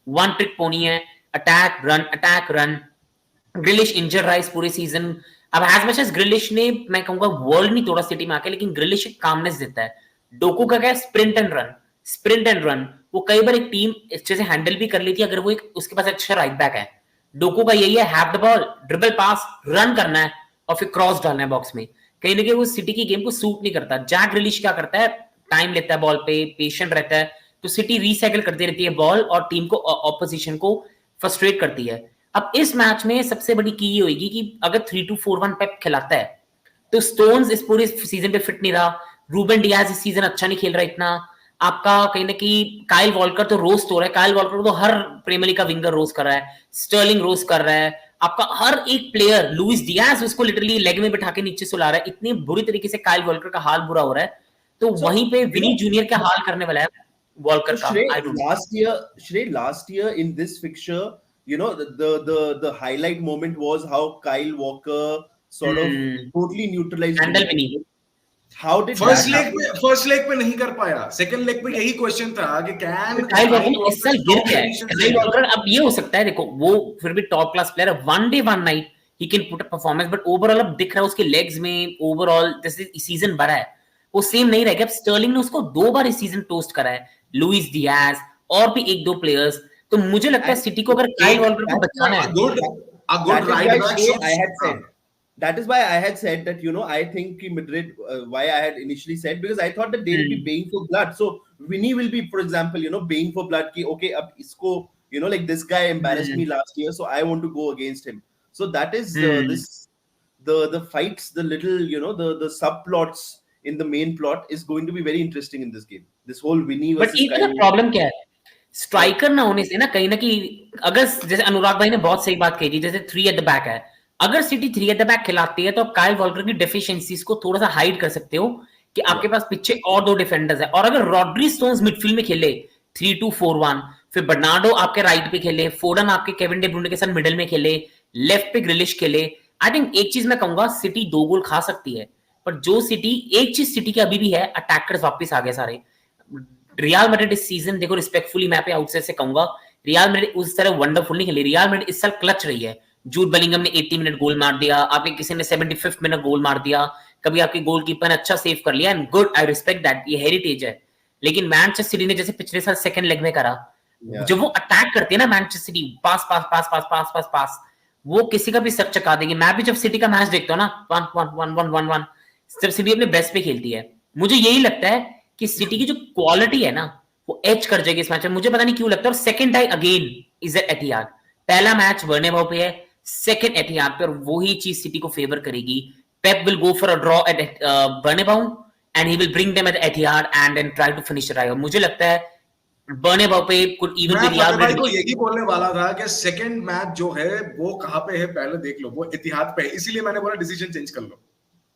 वन ट्रिक पोनी है, अटैक रन. ग्रिलिश इंजर रहा है इस पूरे सीजन. अब एज मच एज ग्रिलिश ने मैं कहूंगा वर्ल्ड नहीं तोड़ा सिटी में आके, लेकिन ग्रिलिश एक कामनेस देता है. डोकू का क्या है, स्प्रिंट एंड रन. वो कई बार एक टीम अच्छे से हैंडल भी कर लेती है अगर वो एक उसके पास अच्छा राइट बैक है. डोकू का यही है, have the ball, dribble pass, run करना है और फिर क्रॉस डालना है बॉक्स में. कहीं ना कहीं वो सिटी की गेम को सूट नहीं करता. जैक ग्रिलिश क्या करता है, टाइम लेता है बॉल पे, पेशेंट रहता है, तो सिटी रिसाइकिल करती रहती है बॉल और टीम को ऑपोजिशन को फ्रस्ट्रेट करती है. अब इस मैच में सबसे बड़ी की ये होगी कि अगर 3-2-4-1 पेप खिलाता है तो स्टोन्स इस पूरे सीजन पे फिट नहीं रहा. रूबन डियाज इस सीजन अच्छा नहीं खेल रहा इतना. आपका कहीं ना कहीं काइल वॉलकर तो रोस्ट हो रहा है. काइल वॉलकर तो हर प्रीमियर लीग का विंगर रोस्ट कर रहा है, स्टर्लिंग रोस्ट कर रहा है. आपका हर एक प्लेयर, लुइस डियाज उसको लिटरली लेग में बिठा के नीचे सुला रहा है. इतनी बुरी तरीके से काइल वॉलकर का हाल बुरा हो रहा है. तो वहीं पे विनी जूनियर क्या हाल करने वाला है वॉलकर का. Last year in this fixture, the highlight moment was how Kyle Walker sort of totally neutralized. Handle भी नहीं. How did first that happen? Leg पे नहीं कर पाया, सेकंड लेग पे यही क्वेश्चन था कि कैन काइल वॉकर इस साल गिर गया है। काइल वॉकर अब ये हो सकता है, देखो वो फिर भी टॉप क्लास प्लेयर है, one day one night he can put a performance, but overall अब दिख रहा है उसके लेग्स में ओवरऑल जैसे सीजन बढ़ा है वो सेम नहीं रह गया। अब स्टर्लिंग ने उसको 2 बार इस सीजन टोस्ट करा है, लुइस डियाज और भी 1-2 प्लेयर्स। तो मुझे लगता है सिटी को अगर काइल वॉकर को बचाना है, good right back I had said. That is why I had said that, you know, I think Madrid, why I had initially said, because I thought that they'll be baying for blood. So Vinny will be, for example, you know, baying for blood. Ki, okay, ab isko, you know, like this guy embarrassed me last year, so I want to go against him. So that is the fights, the little, you know, the subplots in the main plot is going to be very interesting in this game. This whole Vinny versus but इसका problem क्या है, striker ना होने से ना कहीं ना कहीं, अगर जैसे अनुराग भाई ने बहुत सही बात कही थी, जैसे 3 एट द बैक है, अगर सिटी 3 एट द बैक खिलाती है तो आप काइल वॉकर की डेफिशिएंसीज को थोड़ा सा हाइड कर सकते हो कि आपके पास पीछे और 2 डिफेंडर्स है। और अगर रॉड्री स्टोन्स मिडफील्ड में खेले 3-2-4-1, फिर बर्नार्डो आपके राइट पे खेले, फोडन आपके केविन डे ब्रुयने के साथ मिडिल में खेले, लेफ्ट पे ग्रिलिश खेले, आई थिंक एक चीज मैं कहूंगा, सिटी 2 गोल खा सकती है। पर जो सिटी, एक चीज सिटी की अभी भी है, अटैकर्स वापस आ गए सारे। रियल मैड्रिड इस सीजन, देखो रिस्पेक्टफुली मैं पे आउटसाइड से कहूंगा, रियल मैड्रिड उस तरह वंडरफुल नहीं खेली। रियल मैड्रिड इस साल क्लच रही है। जूड बेलिंगम ने 80 मिनट गोल मार दिया, आपके किसी ने 75 मिनट गोल मार दिया, कभी आपके गोलकीपर ने अच्छा सेव कर लिया, and good, I respect that, ये हेरिटेज है। लेकिन मैनचेस्टर सिटी ने जैसे पिछले साल सेकंड लेग में करा, जब वो अटैक करते हैं ना मैनचेस्टर सिटी, पास पास पास पास पास पास पास, वो किसी का भी सर चका देगी। मैं भी जब सिटी का मैच देखता हूँ ना, 1-1-1-1-1-1, जब सिटी अपने बेस्ट पे खेलती है, मुझे यही लगता है कि सिटी की जो क्वालिटी है ना वो एज कर जाएगी इस मैच में। मुझे पता नहीं क्यों लगता है। और second time again is at Etihad, पहला मैच बर्नेबाउ पे है, सेकंड एटिहाद पे, और वही चीज सिटी को फेवर करेगी। Pep will go for a draw at Bernabeu and he will bring them at Etihad and then try to finish it out. मुझे लगता है बर्नेबाउ पे could even be Real Madrid को यही बोलने वाला था कि सेकंड मैच जो है वो कहां पे है पहले देख लो, वो एतिहाद पे है, इसीलिए मैंने बोला डिसीजन चेंज कर लो,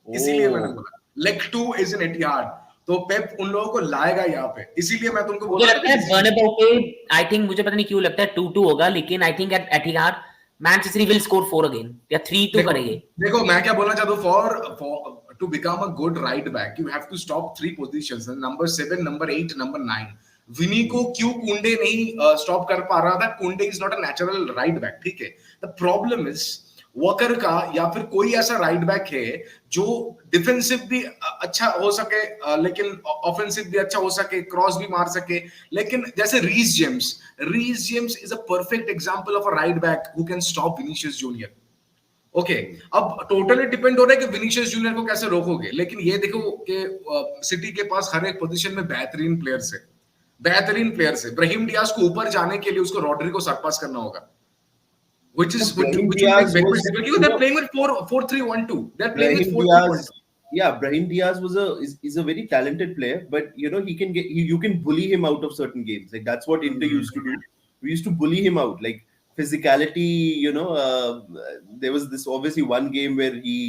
इसीलिए मैंने बोला लेग 2 इज इन एतिहाद, तो पेप उन लोगों को लाएगा यहाँ पे, इसीलिए मैं तुमको बोल रहा हूं। मुझे लगता है बर्नेबाउ पे, आई थिंक, मुझे पता नहीं क्यों लगता है 2-2 होगा, लेकिन I think at Etihad Manchester City will score 4 again या 3-2 करेंगे। देखो मैं क्या बोलना चाहता हूं, for to become a good right back you have to stop 3 positions, number 7, number 8, number 9। Vini को क्यों कुंडे नहीं स्टॉप कर पा रहा था? कुंडे is not a natural right back, ठीक है। द प्रॉब्लम इज वॉकर का या फिर कोई ऐसा राइट बैक है जो डिफेंसिव भी अच्छा हो सके लेकिन ऑफेंसिव भी अच्छा हो सके, क्रॉस भी मार सके, लेकिन जैसे Reece James is a perfect example of a right back who can stop Vinicius Junior. Okay, अब टोटली डिपेंड हो रहा है कि विनीशियस जूनियर को कैसे रोकोगे, लेकिन ये देखो कि सिटी के पास हर एक पोजीशन में बेहतरीन प्लेयर्स है, ब्राहिम डियाज को ऊपर जाने के लिए उसको रॉड्री को सरपास करना होगा, which is big because they're playing with 4-3-1-2. They're playing with 4-3-1-2. Yeah, Brahim Diaz is a very talented player, but you know he can get you can bully him out of certain games. Like that's what Inter used to do. We used to bully him out, like physicality. You know, there was this obviously one game where he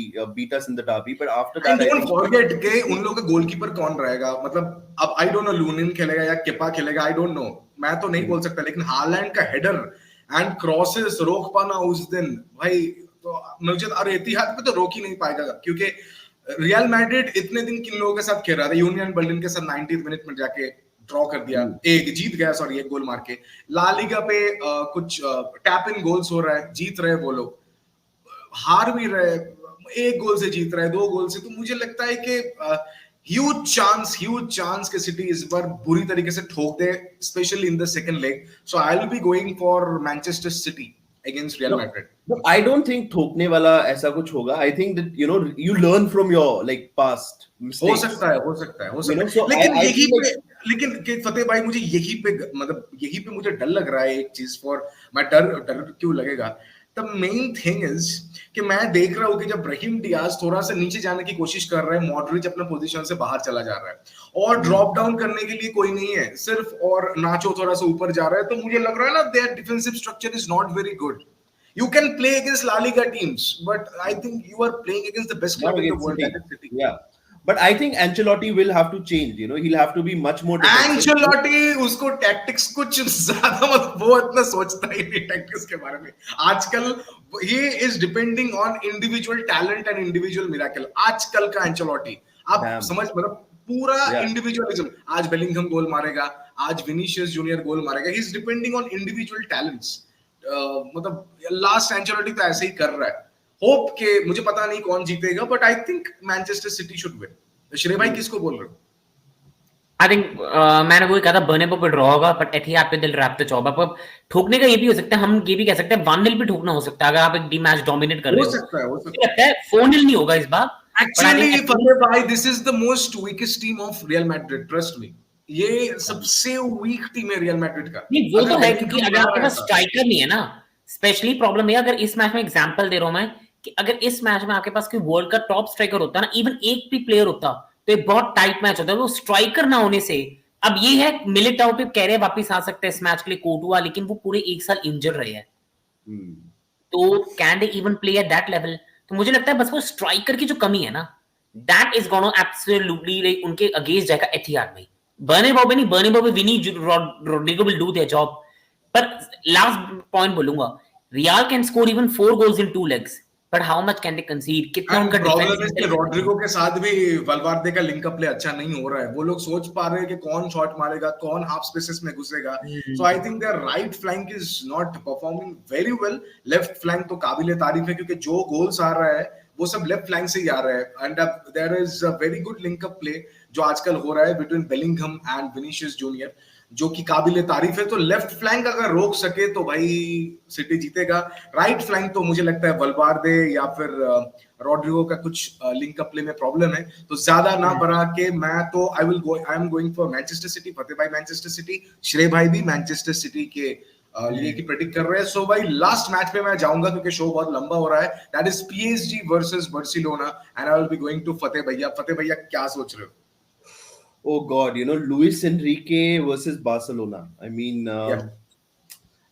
beat us in the derby, but after that, and don't forget के उन लोगों का goalkeeper कौन रहेगा? मतलब अब I don't know लूनिन खेलेगा या केपा खेलेगा, I don't know. मैं तो नहीं बोल सकता, लेकिन हालैंड का हेडर एंड क्रॉसेस रोक पाना उस दिन भाई, तो मुझे अरे एतिहाद पे तो रोक ही नहीं पाएगा, क्योंकि रियल मैड्रिड इतने दिन किन लोगों के साथ खेल रहा था, यूनियन बर्लिन के साथ 90th मिनट में जाके ड्रॉ कर दिया, एक जीत गया, सॉरी एक गोल मार के। ला लीगा पे कुछ टैप इन गोल्स हो रहा है, जीत रहे वो लोग, हार भी रहे, 1 गोल से जीत रहे, 2 गोल से। तो मुझे लगता है कि huge chance कि सिटी इस बार बुरी तरीके से ठोक दे, especially in the second leg. So I'll be going for Manchester City against Real Madrid. No, I don't think ठोकने वाला ऐसा कुछ होगा. I think that you know you learn from your like past mistakes. हो सकता है. So लेकिन यही पे, लेकिन फतेह भाई मुझे यही पे मुझे डर लग रहा है एक चीज, फॉर मैं डर क्यों लगेगा? The main thing is कि मैं देख रहा हूँ कि जब ब्राहिम डियाज थोड़ा सा नीचे जाने की कोशिश कर रहा है, मॉडरिच अपने पोजीशन से बाहर चला जा रहा है और ड्रॉप डाउन करने के लिए कोई नहीं है, सिर्फ और नाचो थोड़ा सा ऊपर जा रहा है, तो मुझे लग रहा है ना their defensive structure is not very good. You can play against La Liga teams, but I think you are playing against the best club in the world, that is City. Yeah. But I think Ancelotti will have to change. You know, he'll have to be much more defensive. Ancelotti उसको tactics कुछ ज्यादा वो इतना सोचता ही नहीं tactics के बारे में आजकल. he is depending on individual talent and individual miracle. आजकल का Ancelotti, आप Damn. समझ मतलब पूरा Yeah. इंडिविजुअलिज्म, आज बेलिंगहम गोल मारेगा, आज विनीशियस जूनियर गोल मारेगा, he is depending on individual talents. मतलब लास्ट एंचेलोटी तो ऐसे ही कर रहा है। होप के मुझे पता नहीं कौन जीतेगा, but I think Manchester city should win. श्रेय भाई किसको बोल रहे हो? आई थिंक मैंने वही कहा था, बर्नेबो पे ड्रॉ होगा, बट एथिहाद पे दिल रैप द जॉब। अब ठोकने का ये भी हो सकता है, हम ये भी कह सकते हैं 1-0 भी ठोकना हो सकता है अगर आप एक डी मैच डोमिनेट कर रहे हो। हो सकता है, हो मुझे सकता लगता है 4-0 नहीं होगा इस बार। एक्चुअली फतेह भाई, this is the most weakest team of real Madrid, trust me. ये सबसे वीक टीम है रियल मैड्रिड का। नहीं वो अगर तो है, बेलिंगहम क्योंकि अगर ना आपके पास रहता, स्ट्राइकर नहीं है ना, स्पेशली प्रॉब्लम है। अगर इस मैच में एग्जांपल दे रहा हूं मैं, कि अगर इस मैच में आपके पास कोई वर्ल्ड का टॉप स्ट्राइकर होता ना, इवन एक भी प्लेयर होता, तो एक बहुत टाइट मैच होता है। वो स्ट्राइकर ना होने से, अब ये है मिलिटाओ पे कह रहे वापस आ सकते हैं इस मैच के लिए कोर्टुआ, लेकिन वो पूरे एक साल इंजर रहे हैं, तो can they even play at that level? तो मुझे लगता है बस वो स्ट्राइकर की जो कमी है ना, दैट इज गोना एब्सोल्युटली उनके अगेंस्ट जाएगा एथिहाद में। बर्नेबो पे नहीं, बर्नेबो पे Vini Rodrygo will do their job. पर लास्ट पॉइंट बोलूंगा, Real can score even 4 goals in 2 legs, but how much can they concede? कितना एंड उनका प्रॉब्लम डिफेंस है कि रॉड्रिगो के साथ भी वलवार्दे का लिंकअप प्ले अच्छा नहीं हो रहा है। वो लोग सोच पा रहे हैं कि कौन शॉट मारेगा, कौन हाफ स्पेसेस में घुसेगा। So I think their right flank is not performing very well. Left flank तो काबिले तारीफ है, क्योंकि जो गोल्स आ रहा है वो सब लेफ्ट फ्लैंक से ही आ रहा है। And there is a very good linkup play जो आजकल हो रहा है between Bellingham and Vinicius Junior, जो कि काबिले तारीफ है। तो लेफ्ट फ्लैंक अगर रोक सके तो भाई सिटी जीतेगा। राइट फ्लैंक तो मुझे लगता है वलवार्दे या फिर रॉड्रिगो का कुछ लिंकअप प्ले में प्रॉब्लम है। तो ज्यादा ना बढ़ा के मैं तो I am going for Manchester City. Fateh भाई मैनचेस्टर सिटी, श्रेय भाई भी मैनचेस्टर सिटी के लिए की प्रेडिक्ट कर रहे हैं। सो भाई लास्ट मैच पे मैं जाऊंगा क्योंकि शो बहुत लंबा हो रहा है। That is PSG versus Barcelona and I will be going to Fateh भैया। फतेह भैया क्या सोच रहे हो? Oh God, Luis Enrique versus Barcelona. I mean, Yeah.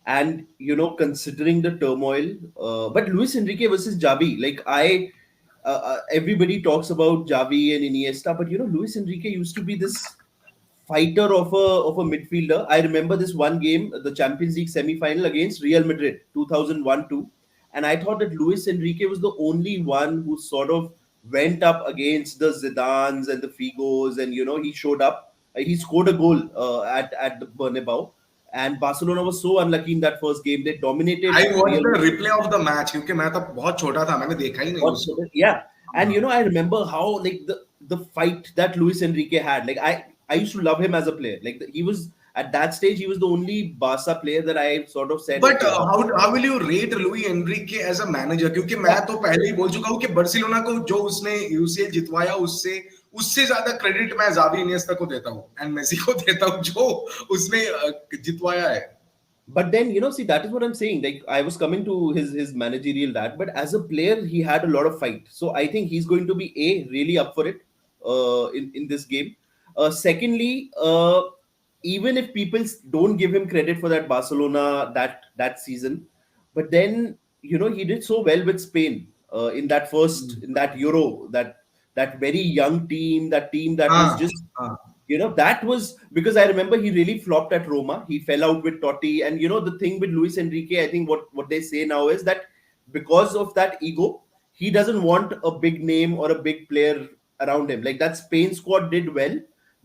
and considering the turmoil, but Luis Enrique versus Xavi, like everybody talks about Xavi and Iniesta, but Luis Enrique used to be this fighter of a midfielder. I remember this one game, the Champions League semi-final against Real Madrid, 2001-2, and I thought that Luis Enrique was the only one who sort of went up against the Zidans and the Figos, and he showed up. He scored a goal at the Bernabeu, and Barcelona was so unlucky in that first game. They dominated. I watched the replay of the match क्योंकि मैं तब बहुत छोटा था, मैंने देखा ही नहीं उसको. Yeah, and I remember how like the fight that Luis Enrique had. Like I used to love him as a player. Like he was at that stage, he was the only Barca player that I sort of said. But how will you rate Luis Enrique as a manager? क्योंकि मैं तो पहले ही बोल चुका हूँ कि Barcelona को जो उसने UCL जितवाया, उससे ज्यादा क्रेडिट मैं ज़ावी इनिएस्टा को देता हूँ एंड मेसी को देता हूँ जो उसने जितवाया है. But then see, that is what I'm saying. Like I was coming to his managerial that, but as a player he had a lot of fight. So I think he's going to be really up for it in this game. Secondly, even if people don't give him credit for that Barcelona that season, but then he did so well with Spain in that in that Euro, that very young team, that was just that was because I remember he really flopped at Roma. He fell out with Totti, and the thing with Luis Enrique, I think what they say now is that because of that ego, he doesn't want a big name or a big player around him. Like that Spain squad did well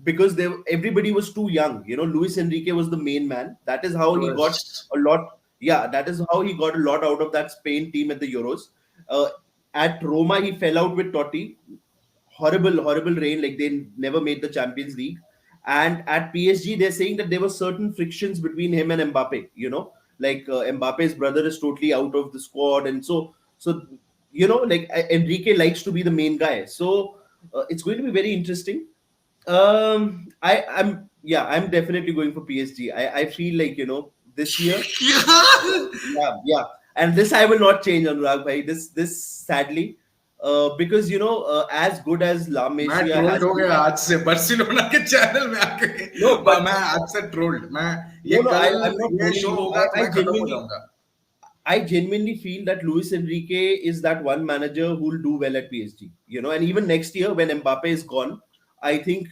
because everybody was too young. Luis Enrique was the main man. That is how he got a lot. Yeah, that is how he got a lot out of that Spain team at the Euros. At Roma, he fell out with Totti. Horrible reign. Like they never made the Champions League. And at PSG, they're saying that there were certain frictions between him and Mbappe. Like Mbappe's brother is totally out of the squad, and so like Enrique likes to be the main guy. So it's going to be very interesting. I'm definitely going for PSG. I feel like this year. yeah, and this I will not change, Anurag bhai. This sadly. Because as good as La Masia has हो गया आज से Barcelona के channel में आके मैं आज से ट्रोल्ड मैं ये शो होगा तो मैं खत्म हो जाऊंगा. I genuinely feel that Luis Enrique is that one manager who will do well at PSG. And even next year when Mbappe is gone, I think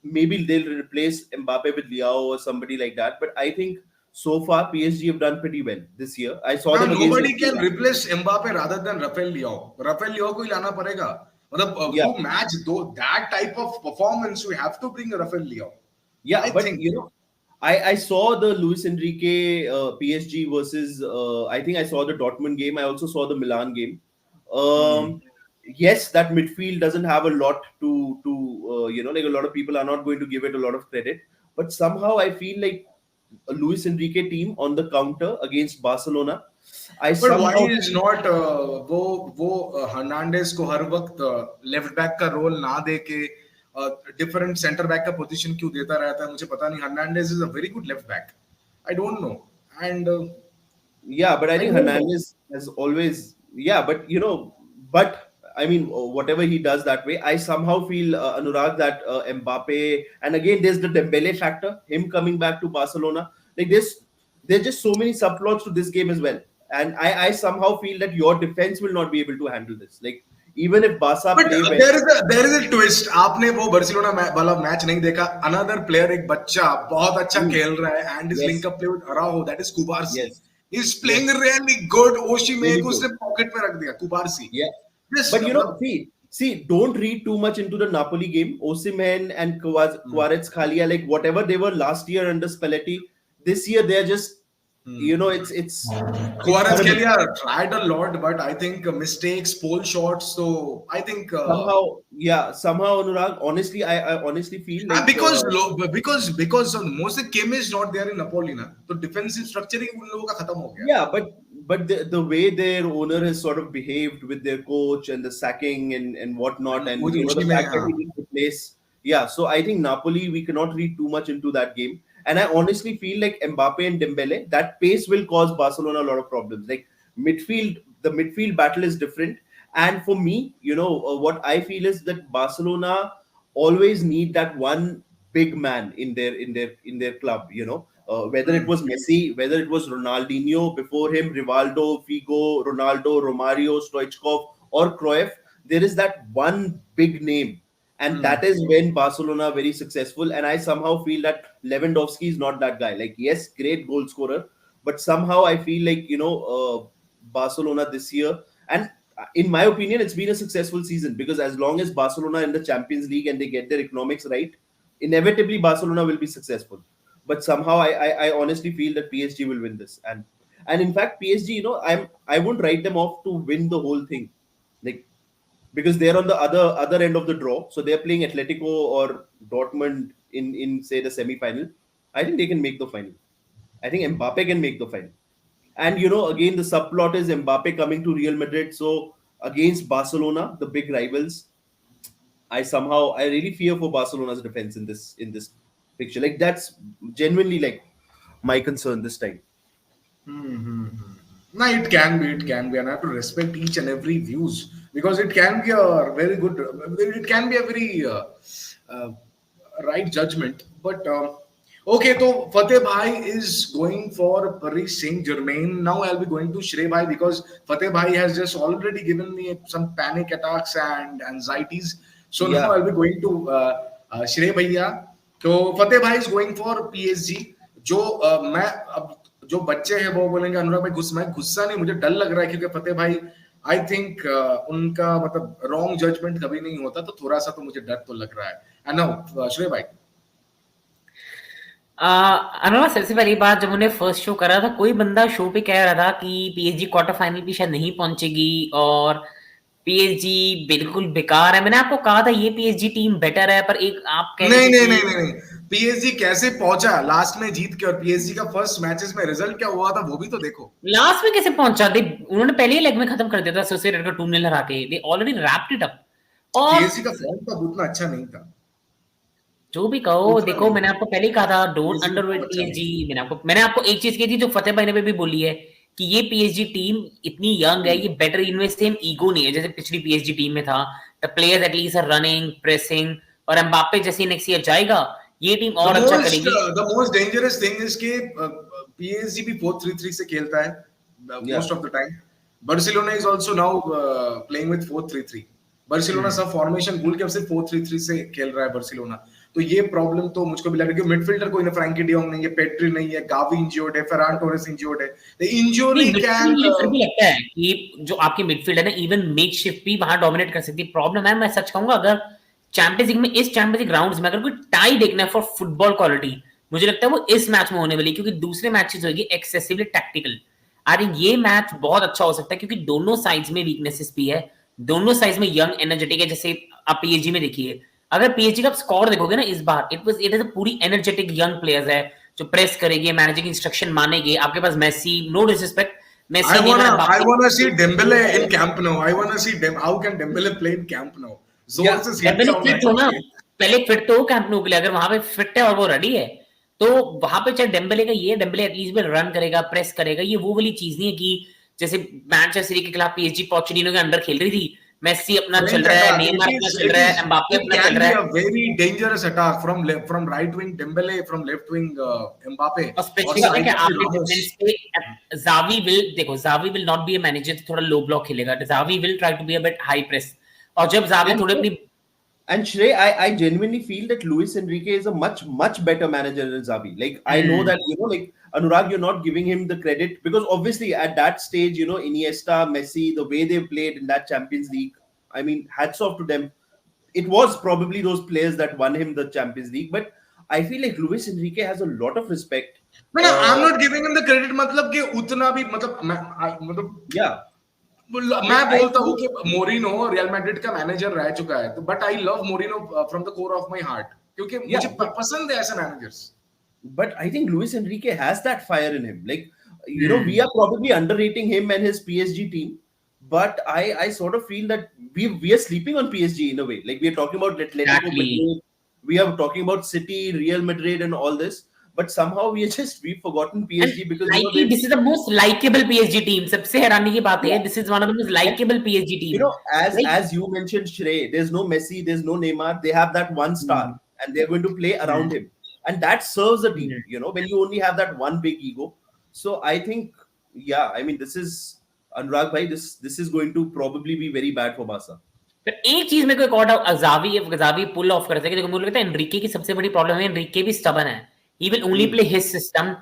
maybe they'll replace Mbappe with Leao or somebody like that. But I think so far PSG have done pretty well this year. I saw them against. Nobody can replace Mbappe rather than Rafael Leao. Rafael Leao को ही लाना पड़ेगा. मतलब Yeah. to match that type of performance, you have to bring Rafael Leao. Yeah, I but think. you know, I saw the Luis Enrique PSG versus I think I saw the Dortmund game. I also saw the Milan game. Um, yes, that midfield doesn't have a lot to you know, like a lot of people are not going to give it a lot of credit, but somehow I feel like a Luis Enrique team on the counter against Barcelona. I But why somehow is not वो Hernandez को हर वक्त left back का role ना दे के different centre back का position क्यों देता रहता है, मुझे पता नहीं. Hernandez is a very good left back. I don't know. And Yeah, but I I think don't know. Hernandez has always, yeah, but you know, but I mean, whatever he does that way, I somehow feel Anurag that Mbappe, and again, there's the Dembele factor, him coming back to Barcelona. Like there's just so many subplots to this game as well, and I somehow feel that your defense will not be able to handle this. Like even if Barca but play well, there is a twist. आपने वो Barcelona वाला match नहीं देखा. Another player, एक बच्चा बहुत अच्छा ooh, खेल रहा है and is yes, link up play with Araujo, that is Cubarsi. yes, he is yes, playing really good. ओशिमे really को good. उसने पॉकेट में रख दिया. Cubarsi Yeah. Just But you know, मतलब see, don't read too much into the Napoli game. Osimhen and Kvaratskhelia, like whatever they were last year under Spalletti, this year they're just, you know, it's horrible. Kvaratskhelia tried a lot, but I think mistakes, pole shots. So I think Somehow, Anurag. Honestly, I honestly feel like because Mose Kim is not there in Napoli ना, तो defensive structuring उन लोगों का खत्म हो गया. yeah, but the way their owner has sort of behaved with their coach and the sacking and whatnot, and वो you know the ओशिमे fact that हाँ. he didn't replace. Yeah, so I think Napoli, we cannot read too much into that game. And I honestly feel like Mbappe and Dembele, that pace will cause Barcelona a lot of problems. Like the midfield battle is different. And for me, you know, what I feel is that Barcelona always need that one big man in their club. You know, whether it was Messi, whether it was Ronaldinho before him, Rivaldo, Figo, Ronaldo, Romario, Stoichkov, or Cruyff, there is that one big name, and that is when Barcelona are very successful. And I somehow feel that Lewandowski is not that guy. Like, yes, great goal scorer, but somehow I feel like, you know, Barcelona this year, and in my opinion, it's been a successful season, because as long as Barcelona are in the Champions League and they get their economics right, inevitably Barcelona will be successful. But somehow I honestly feel that PSG will win this, and in fact PSG, you know, I won't write them off to win the whole thing, like, because they're on the other end of the draw, so they're playing Atletico or Dortmund in say the semi-final. I think they can make the final. I think Mbappe can make the final. And you know, again, the subplot is Mbappe coming to Real Madrid. So against Barcelona, the big rivals, I really fear for Barcelona's defense in this picture. Like, that's genuinely like my concern this time. No, it can be, and I have to respect each and every views, because it can be a very good, it can be a very uh, right judgment. But okay, so Fateh Bhai is going for Paris Saint Germain. Now I'll be going to Shrey Bhai, because Fateh Bhai has just already given me some panic attacks and anxieties. So now Yeah. I'll be going to Shrey Bhaiya. तो फतेह भाई is going for PSG. जो मैं अब जो बच्चे हैं वो बोलेंगे अनुराग भाई गुस्सा नहीं, मुझे डर लग रहा है, क्योंकि फतेह भाई आई थिंक उनका मतलब रॉन्ग जजमेंट कभी नहीं होता, तो थोड़ा सा तो मुझे डर तो लग रहा है. एंड नाउ श्रेय भाई. अनुराग, सबसे पहली बात, जब उन्हें फर्स्ट शो करा था, कोई बंदा शो पे कह रहा था कि पीएसजी क्वार्टर फाइनल भी शायद नहीं पहुंचेगी और पीएसजी बिल्कुल बेकार है. मैंने आपको कहा था ये पीएसजी टीम बेटर है, पर एक आप कह रहे थे नहीं, पीएसजी कैसे पहुंचा लास्ट में जीत के, और पीएसजी का फर्स्ट मैचेस में रिजल्ट क्या हुआ था वो भी तो देखो. लास्ट में कैसे पहुंचा. उन्होंने पहले ही लेग में खत्म कर दिया था सोसाइटेड को 2-0 हरा के. They already wrapped it up. और पीएसजी का फॉर्म तो उतना अच्छा नहीं था. जो भी कहो, देखो मैंने आपको पहले ही कहा था, डोंट अंडररेट पीएसजी. मैंने आपको एक चीज कही थी जो फतेह भाई ने भी बोली है, कि ये पीएसजी टीम इतनी यंग है, ये बेटर, इनमें सेम ईगो नहीं है जैसे पिछली पीएसजी टीम में था. The players at least are running, pressing, और एम्बाप्पे जैसे नेक्स्ट ईयर जाएगा, ये टीम और अच्छा करेगी. The most dangerous thing is कि पीएसजी भी 4-3-3 से खेलता है most of the time. Barcelona is also now playing with 4-3-3. Barcelona सब फॉर्मेशन भूल के अब सिर्फ 4-3-3 से खेल रहा है बार्सिलोना. तो ये प्रॉब्लम तो मुझको भी लग रहा है कि मिडफील्डर कोई ना, फ्रैंकी डियोंग नहीं है, पेड्री नहीं है, गावी इंज्योर्ड है, फेरान टोरेस इंज्योर्ड है, द इंज्यूरी नहीं, कैन मुझे फिर भी लगता है कि जो आपकी मिडफील्ड है ना, इवन मेकशिफ्ट भी वहां डोमिनेट कर सकती है। प्रॉब्लम है, मैं सच कहूंगा, अगर चैंपियंस लीग में, इस चैंपियंस लीग राउंड्स में अगर कोई टाई देखना है फॉर फुटबॉल क्वालिटी, मुझे लगता है वो इस मैच में होने वाली, क्योंकि दूसरे मैचेस होगी एक्सेसिवली टैक्टिकल। आई थिंक ये मैच बहुत अच्छा हो सकता है, क्योंकि दोनों साइड्स में वीकनेसेस भी है, दोनों साइड्स में यंग एनर्जेटिक है। जैसे आप पीएसजी में देखिए, अगर पीएसजी का स्कोर देखोगे ना इस बार, इट इज पूरी एनर्जेटिक यंग प्लेयर्स है जो प्रेस करेंगे, मैनेजिंग इंस्ट्रक्शन मानेंगे। आपके पास Messi, no disrespect, Messi I ने wanna see Dembele in Camp Nou. I wanna see how can Dembele play in Camp Nou. जोर Yeah, से सीटी डेम्बेले साउंड फिट हो ना, पहले फिट तो हो कैंप नो के लिए। अगर वहां पे फिट है और वो रेडी है, तो वहां पे चाहे डेम्बेले का ये, डेम्बेले एटलीस्ट में रन करेगा, प्रेस करेगा। ये वो वाली चीज नहीं है कि जैसे मैनचेस्टर सिटी के खिलाफ पीएसजी पोचेटिनो के अंडर खेल रही थी, मेसी अपना चल रहा है, नेमार अपना चल रहा है, एम्बापे it अपना can चल be रहा a है, very dangerous attack from right wing Dembele, from left wing Mbappe, और और स्पेशली पता है साइड कि पे आपके रामोस. डिफेंस पे जावी विल, देखो Xavi will not be a manager, थोड़ा लो ब्लॉक खेलेगा, Xavi will try to be a bit high press. और जब जावी थोड़े अपनी And Shrey, I genuinely feel that Luis Enrique is a much better manager than Xavi. Like I know that like Anurag, you're not giving him the credit because obviously at that stage, Iniesta, Messi, the way they played in that Champions League, I mean, hats off to them. It was probably those players that won him the Champions League, but I feel like Luis Enrique has a lot of respect. मैंने I'm not giving him the credit, मतलब कि उतना भी, मतलब Yeah, मैं like I बोलता हूँ feel, कि मोरिनो रियल मैड्रिड का मैनेजर रह चुका है, तो but I love Moreno from the core of my heart, क्योंकि मुझे yeah, but पसंद है ऐसे managers. I think Luis Enrique has that fire in him. Like, we are probably underrating him and his PSG team, but I sort of feel that we are sleeping on PSG in a way. Like we are talking about Atletico Exactly. Madrid, we are talking about City, Real Madrid, and all this, but somehow we've forgotten And PSG because likely, they this is the most likable PSG team. सबसे हैरानी की बात है, this is one of the most and likable PSG team. Like, as you mentioned, Shrey, there's no Messi, there's no Neymar. They have that one star, and they're going to play around him, and that serves the team. When you only have that one big ego. So I think, yeah, I mean, this is Anurag bhai. This is going to probably be very bad for Barca. फिर एक चीज मेरे को एक और Xavi pull of कर सके, देखो मुझे लगता है एनरिके की सबसे बड़ी प्रॉब्लम है, एनरिके भी स्टबन है, he will only play his system.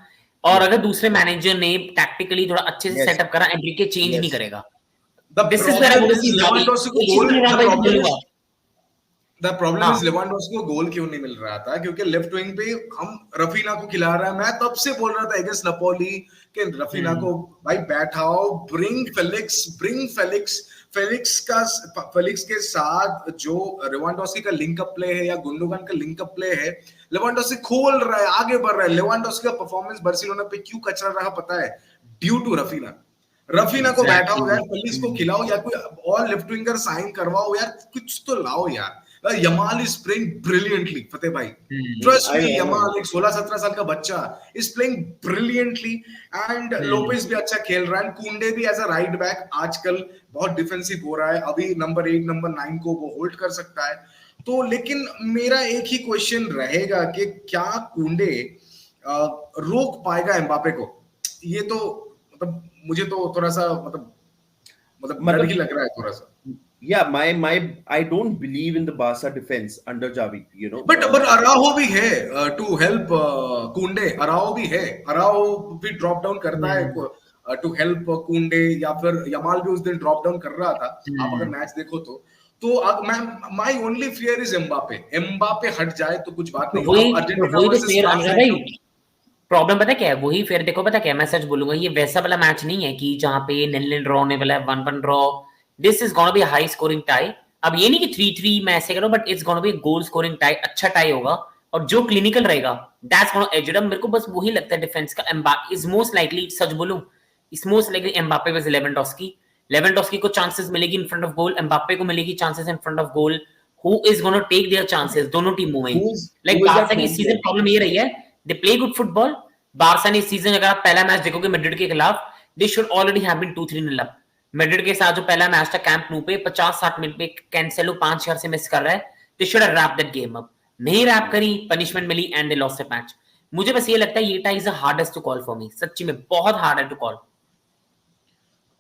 और अगर दूसरे मैनेजर ने टैक्टिकली थोड़ा अच्छे से Yes. सेटअप करा, एनरिके चेंज नहीं Yes. करेगा। The this is where I problem want to is see Xavi. Lewandowski को एक चीज goal, मैं the भाई problem बोलूंगा, is द प्रॉब्लम हाँ इज लेवांडोस्की को गोल क्यों नहीं मिल रहा था, क्योंकि लेफ्ट विंग पे हम रफीना को खिला रहा है. मैं तब से बोल रहा था अगेंस्ट नपोली कि रफीना को भाई बैठाओ, ब्रिंग फेलिक्स के साथ जो लेवांडोस्की का लिंकअप प्ले है या गुंडोगन का लिंकअप प्ले है, लेवांडोस्की खोल रहा है, आगे बढ़ रहा है. लेवांडोस्की का परफॉर्मेंस बार्सिलोना पे क्यों कचरा रहा पता है? ड्यू टू रफीना को बैठाओ यार, फेलिक्स को खिलाओ, या कोई और लेफ्ट विंगर साइन करवाओ यार, कुछ तो लाओ यार. यमाल इज प्लेइंग ब्रिलियंटली, फतेह भाई, ट्रस्ट मी. यमाल एक 16-17 साल का बच्चा is playing brilliantly, and Lopez भी अच्छा खेल रहा है, कुंडे भी एज अ राइट बैक आजकल बहुत डिफेंसिव हो रहा है. अभी नंबर 8 नंबर 9 को वो होल्ड कर सकता है. तो लेकिन मेरा एक ही क्वेश्चन रहेगा कि क्या कुंडे रोक पाएगा एम्बापे को? ये तो मतलब मुझे तो थोड़ा सा मतलब डर ही लग रहा है थोड़ा सा. Yeah, I don't believe in the Barca defense under Xavi, But Araujo भी है to help कुंडे. Araujo भी है, Araujo भी ड्रॉप डाउन करता है to help कुंडे, या फिर यमाल भी उस दिन ड्रॉप डाउन कर रहा था. आप अगर मैच देखो तो my only fear is Mbappe हट जाए तो कुछ बात नहीं. वही तो फेयर आएगा भाई. प्रॉब्लम पता क्या है, वही फिर देखो पता क्या है, मैं सच बोलूंगा, ये वैसा वाला मैच नहीं है कि जहां पे 0-0 ड्रॉ होने वाला है, 1-1 draw. This is gonna be high scoring tie. अब ये नहीं कि 3-3 मैं ऐसे करो, but it's gonna be goal scoring tie. अच्छा टाई होगा, और जो क्लिनिकल रहेगा that's gonna edge it up. मेरे को बस वही लगता है डिफेंस का एम्बापे इज मोस्ट लाइकली, सच बोलूं, is most likely Mbappe with Lewandowski को चांसेस मिलेगी in front of goal, Mbappe को मिलेगी chances in front of goal. Who is gonna take their chances? दोनों टीमों में. लाइक बारसा की सीजन प्रॉब्लम ये रही है, they play good football. Barca ने सीजन, अगर आप पहला मैच देखोगे मैड्रिड के खिलाफ, they should already have been 2-3 up. Madrid के साथ जो पहला मैच था कैंप न्यू पे, 50-60 मिनट पे कैंसेलो 5 से मिस कर रहा है. They should have wrap that game up. नहीं रैप करी, पनिशमेंट मिली and they lost the match. मुझे बस ये लगता है ये tie is the hardest to call for me. सच्ची में बहुत हार्ड है to call.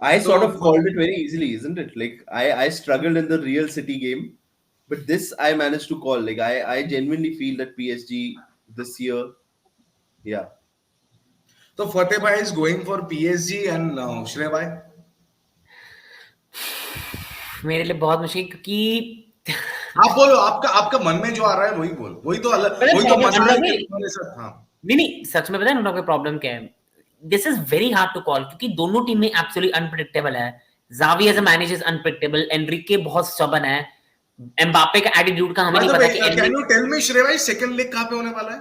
I sort of called it very easily, isn't it? Like I struggled in the Real City game. but this I managed to call. Like I genuinely feel that PSG this year, yeah. So Fateh bhai is going for PSG and Shrey bhai. मेरे लिए बहुत मुश्किल, क्योंकि आप बोलो, आपका मन में जो आ रहा है वही बोल, वही तो अलग, वही तो मजा है कि तुम्हारे साथ। हाँ नहीं सच में पता है उनका प्रॉब्लम क्या है? This is very hard to call, क्योंकि दोनों टीमें एब्सोल्युटली अनप्रेडिक्टेबल है। Xavi as a manager is unpredictable, Enrique बहुत स्टबर्न है, एम्बापे का एटीट्यूड का हमें नहीं पता कि कैन यू टेल मी श्रेय भाई सेकंड लेग कहां पे होने वाला है?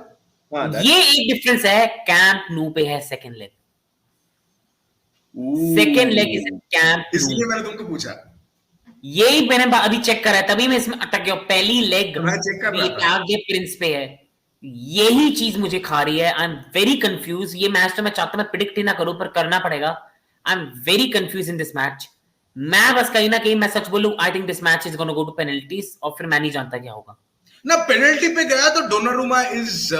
ये एक डिफरेंस है, कैंप न्यू पे है second leg. Second leg is camp, इसलिए मैंने तुमको पूछा, यही मैंने अभी चेक करा है, तभी मैं इसमें अटक गया। पहली लेग मैं चेक कर रहा था, प्रिंस पे है, यही चीज मुझे खा रही है। आई एम वेरी कंफ्यूज। ये मैच तो मैं चाहता मैं प्रिडिक्ट ही ना करूं, पर करना पड़ेगा। I am very confuse in this match. मैं बस कहीं ना कहीं मैं सच बोलूं, I think this match is gonna go to penalties, और फिर मैं नहीं जानता क्या होगा ना। पेनल्टी पे गया तो Donnarumma is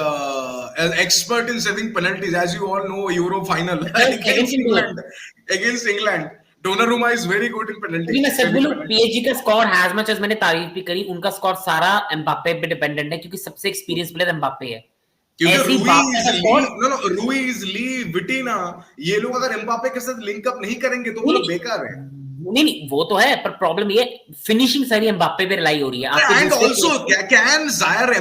expert in saving penalties, as you all know. Euro final against England, Donnarumma is very good in penalty. मैं सच बोलूं, पीएसजी का स्कोर हैज मच एज मैंने तारीफ भी करी, उनका स्कोर सारा एम्बापे पे डिपेंडेंट है, क्योंकि सबसे एक्सपीरियंस प्लेयर एम्बापे है। क्योंकि रुइज, ली, विटिना, ये लोग अगर एम्बापे के साथ लिंक अप नहीं करेंगे तो वो लोग बेकार है। नहीं वो तो है, पर प्रॉब्लम ये फिनिशिंग सारी एम्बापे पे रिलाई हो रही है। And also can Jair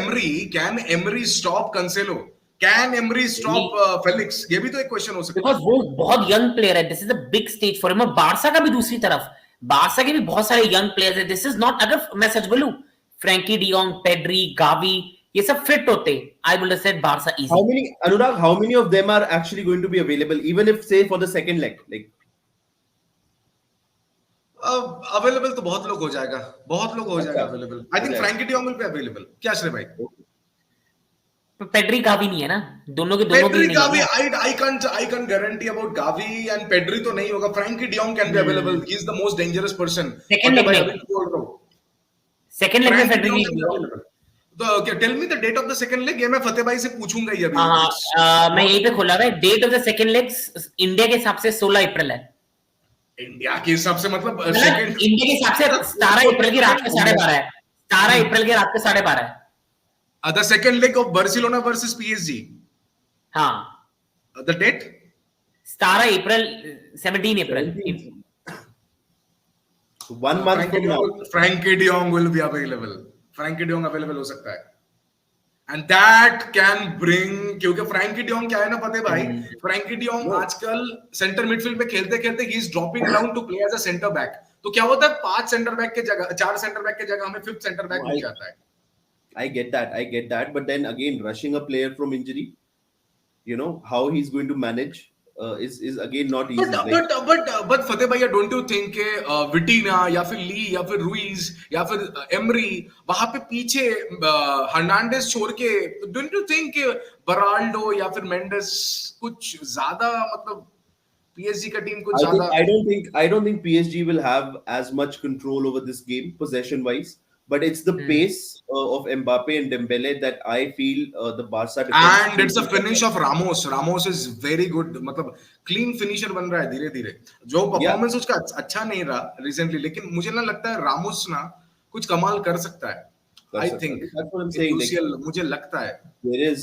Emery stop Cancelo? Can Emery stop Felix? ये भी तो एक क्वेश्चन हो सकता है, बिकॉज़ वो बहुत यंग प्लेयर है। This is a big stage for him. Barça का भी दूसरी तरफ, बारसा के भी बहुत सारे यंग प्लेयर्स हैं। दिस इज नॉट, अगर मैं सच बोलूं, फ्रैंकी डियोंग, पेड्री, गावी, ये सब फिट होते, I would have said Barça easy. How many of them are actually going to be available, even if say for the second leg? Like available तो बहुत लोग हो जाएगा, बहुत लोग हो जाएगा available. I think Frankie de Jong will be available. क्या श्रेय भाई? पेड्री गावी नहीं है ना, दोनों के दोनों भी नहीं Gavi, I can't guarantee about Gavi and Pedri तो नहीं होगा। Frenkie De Jong can be available, he is the most dangerous person. Second leg में पेड्री। तो क्या, tell me the date of the second leg? ये मैं फतेह भाई से पूछूंगा ही अभी। मैं यहीं पे खोला है, date of the second leg India के हिसाब से 16 अप्रैल है। इंडिया के हिसाब से मतलब सेकंड, इंडिया के हिसाब से 17 अप्रैल की रात को 12:30 है। 17 अप्रैल की रात को 12:30 है। The second leg of Barcelona versus PSG. हाँ, the date 17 April, 17 April. 1 month from now, Frenkie de Jong will be available. Frenkie de Jong available हो सकता है, एंड दैट कैन ब्रिंग, क्योंकि फ्रैंकी डियोंग क्या है ना फतेह भाई, फ्रैंकी डियोंग आजकल सेंटर मिडफील्ड पे खेलते खेलते ही is dropping down to play as a centre back. तो क्या होता है, 4 सेंटर बैक के जगह हमें 5th सेंटर बैक मिल जाता है। I get that, but then again, rushing a player from injury, you know how he's going to manage is again not easy. But फतेह भैया, don't you think के विटिना या फिर ली या फिर रुइज या फिर एमरी, वहां पे पीछे हर्नांडेज छोड़ के, don't you think बराल्डो या फिर मेंडेस कुछ ज्यादा, मतलब PSG का टीम कुछ ज्यादा? I don't think PSG will have as much control over this game possession wise, but it's the pace of Mbappe and Dembele that I feel the Barca defense, and it's a finish of Ramos is very good, मतलब clean finisher बन रहा है धीरे धीरे। जो performance उसका अच्छा नहीं रहा रिसेंटली, लेकिन मुझे ना लगता है रामोस ना कुछ कमाल कर सकता है। I think that's what I'm saying. Like, मुझे लगता है there is,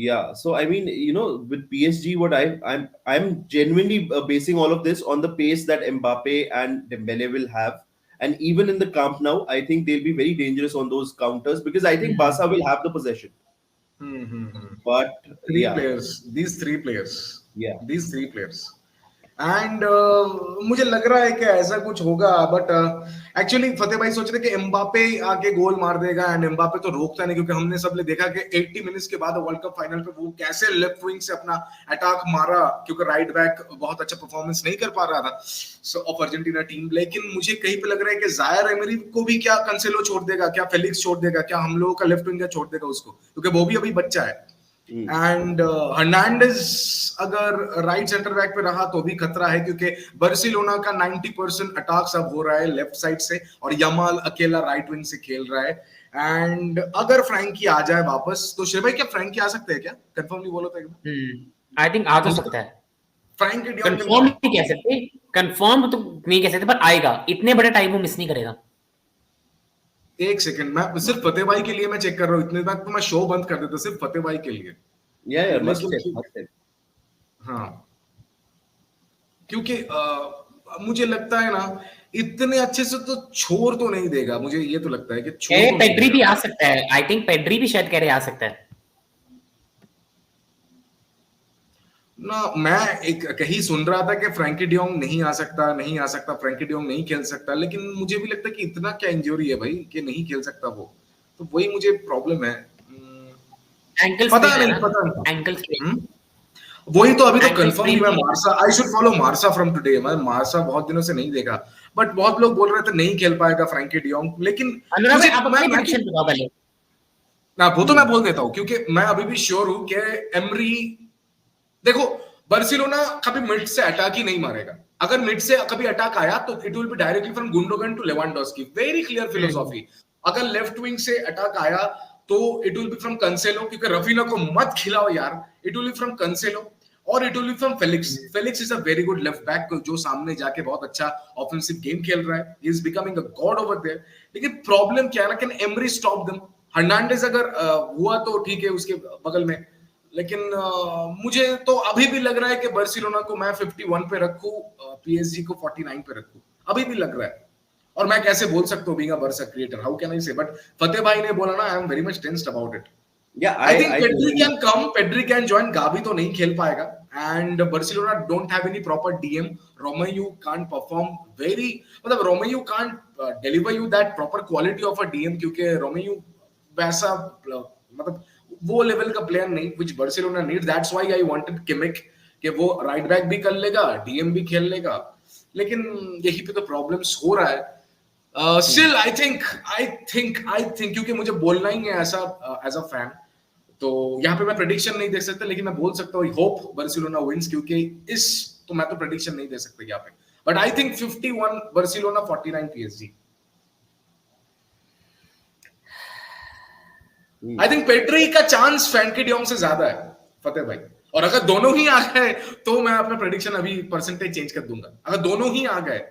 yeah. So I mean, you know, with PSG, what I'm genuinely basing all of this on the pace that Mbappe and Dembele will have. And even in the Camp Nou, I think they'll be very dangerous on those counters, because I think Barca will have the possession. But these three players, yeah, and मुझे लग रहा है कि ऐसा कुछ होगा। But actually फतेह भाई सोच रहे कि एम्बापे आके गोल मार देगा, एंड एम्बापे तो रोकता नहीं, क्योंकि हमने सब ने देखा कि 80 मिनट्स के बाद वर्ल्ड कप फाइनल पे वो कैसे लेफ्ट विंग से अपना अटैक मारा, क्योंकि राइट बैक बहुत अच्छा परफॉर्मेंस नहीं कर पा रहा था ऑफ अर्जेंटीना टीम। लेकिन मुझे कहीं पे लग रहा है कि जायर एमरी को भी क्या कैंसेलो छोड़ देगा, क्या फेलिक्स छोड़ देगा, क्या हम लोगों का लेफ्ट विंगर छोड़ देगा उसको, क्योंकि वो भी अभी बच्चा है। एंड हर्नांडेज अगर राइट सेंटर बैक पे रहा तो भी खतरा है, क्योंकि बार्सिलोना का 90% अटैक्स अब हो रहा है लेफ्ट साइड से, और यमाल अकेला राइट विंग से खेल रहा है। एंड अगर फ्रैंकी आ जाए वापस, तो श्रेय भाई क्या फ्रैंकी आ सकते हैं क्या? कंफर्मली बोलो तो एकदम। आई थिंक आ तो सकता है। फ्रैंकी कंफर्म नहीं कह सकते, कंफर्म तो नहीं कह सकते, पर आएगा। इतने बड़े टाइम वो मिस नहीं करेगा। एक सेकंड, मैं सिर्फ फतेह भाई के लिए मैं चेक कर रहा हूँ, इतने तक तो मैं शो बंद कर देता सिर्फ फतेह भाई के लिए। Yeah, must लेकिन check, must check. हाँ, क्योंकि मुझे लगता है ना इतने अच्छे से तो छोड़ तो नहीं देगा, मुझे ये तो लगता है कि छोड़ तो नहीं पेड्री भी देगा। आ सकता है, आई थिंक पेड्री भी शायद कह रहे आ सकता है ना। मैं एक कहीं सुन रहा था कि फ्रैंकी डियोंग नहीं आ सकता, फ्रैंकी डियोंग नहीं खेल सकता, लेकिन मुझे भी लगता है कि इतना क्या इंजरी है भाई कि नहीं खेल सकता वो, तो वही मुझे प्रॉब्लम है। एंकल पता नहीं। एंकल वही तो अभी तो Ankle कंफर्म sprain हुआ नहीं है। Marsa, I should follow Marsa from today. मैं मार्सा बहुत दिनों से नहीं देखा, बट बहुत लोग बोल रहे थे नहीं खेल पाएगा फ्रैंकी डियोंग, लेकिन अनुराग मुझे भाई, आप अपनी प्रेडिक्शन बताओ पहले। ना वो तो मैं बोल देता हूँ, क्योंकि मैं अभी भी श्योर हूँ कि एमरी, देखो बार्सिलोना कभी मिड से अटैक ही नहीं मारेगा। अगर मिड से कभी अटैक आया तो it will be directly from Gundogan to Lewandowski, very clear philosophy. अगर लेफ्ट विंग से अटैक आया तो it will be from Cancelo, क्योंकि रफीना को मत खिलाओ यार, it will be from Cancelo और it will be from Felix. Felix is a very good left back जो सामने जाके बहुत अच्छा ऑफेंसिव गेम खेल रहा है, he is becoming a god over there. लेकिन प्रॉब्लम क्या है ना, can Emery stop them? Hernandez अगर हुआ तो ठीक है उसके बगल में, लेकिन मुझे तो अभी भी लग रहा है कि बार्सिलोना को मैं 51 पे रखूं, पीएसजी को 49 पे रखूं, अभी भी लग रहा है। और मैं कैसे बोल सकता हूँ being a Barca creator, how can I say? But Fateh भाई ने बोला ना, I am very much tensed about it. Yeah, I think I Pedri totally. Can come, Pedri can join, Gavi तो नहीं खेल पाएगा, and Barcelona don't have any proper DM. Romeu can't perform very, मतलब Romeu can't deliver you that proper quality of a DM, क्योंकि Romeu वैसा मतलब वो level का प्लेयर नहीं which Barcelona need. That's why I wanted Kimmich कि वो right back भी कर लेगा, डीएम भी खेल लेगा, लेकिन यही पे तो प्रॉब्लम्स हो रहा है। स्टिल आई थिंक क्योंकि मुझे बोलना ही है ऐसा एज अ फैन, तो यहाँ पे मैं प्रेडिक्शन नहीं दे सकता, लेकिन मैं बोल सकता हूँ होप बार्सिलोना विंस, क्योंकि इस तो मैं तो प्रेडिक्शन नहीं दे सकता यहाँ पे, but I think 51 Barcelona, 49 PSG. I think Pedri का चांस फ्रैंकी डियोंग से ज्यादा है फतेह भाई, और अगर दोनों ही आ गए तो मैं अपना प्रेडिक्शन अभी परसेंटेज चेंज कर दूंगा। अगर दोनों ही आ गए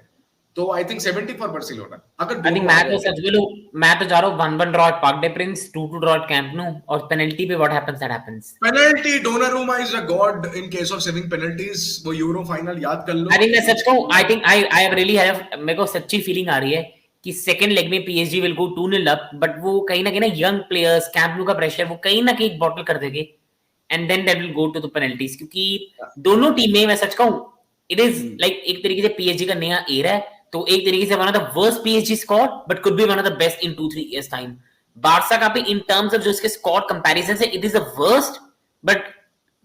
तो आई थिंक 70 फॉर बार्सिलोना। अगर आई थिंक दोनों आ मैं तो गए सच बोलूं, मैं तो जा रहा हूं 1-1 draw at Parc des Princes, 2-2 draw at Camp Nou, और पेनल्टी पे what happens that happens. Penalty, Donnarumma is a god in case of saving penalties, वो यूरो फाइनल याद कर लो। आई थिंक मैं सच कहूं, I think I have really have, मेरे को सच्ची फीलिंग आ रही है कि सेकंड लेग में PSG will go 2-0 up, but वो कहीं ना कहीं ना यंग प्लेयर्स, कैंप नु का प्रेशर वो कहीं ना कहीं बॉटल कर देंगे, and then they will go to the penalties. क्योंकि दोनों टीमें, मैं सच कहूं, इट इज लाइक एक तरीके से पीएसजी का नया एरा है, तो एक तरीके से one of the worst PSG squad, but could be one of the best in 2-3 years time. Barca का भी इन टर्म्स ऑफ जो इसके स्क्वाड कंपैरिजन से it is the worst, but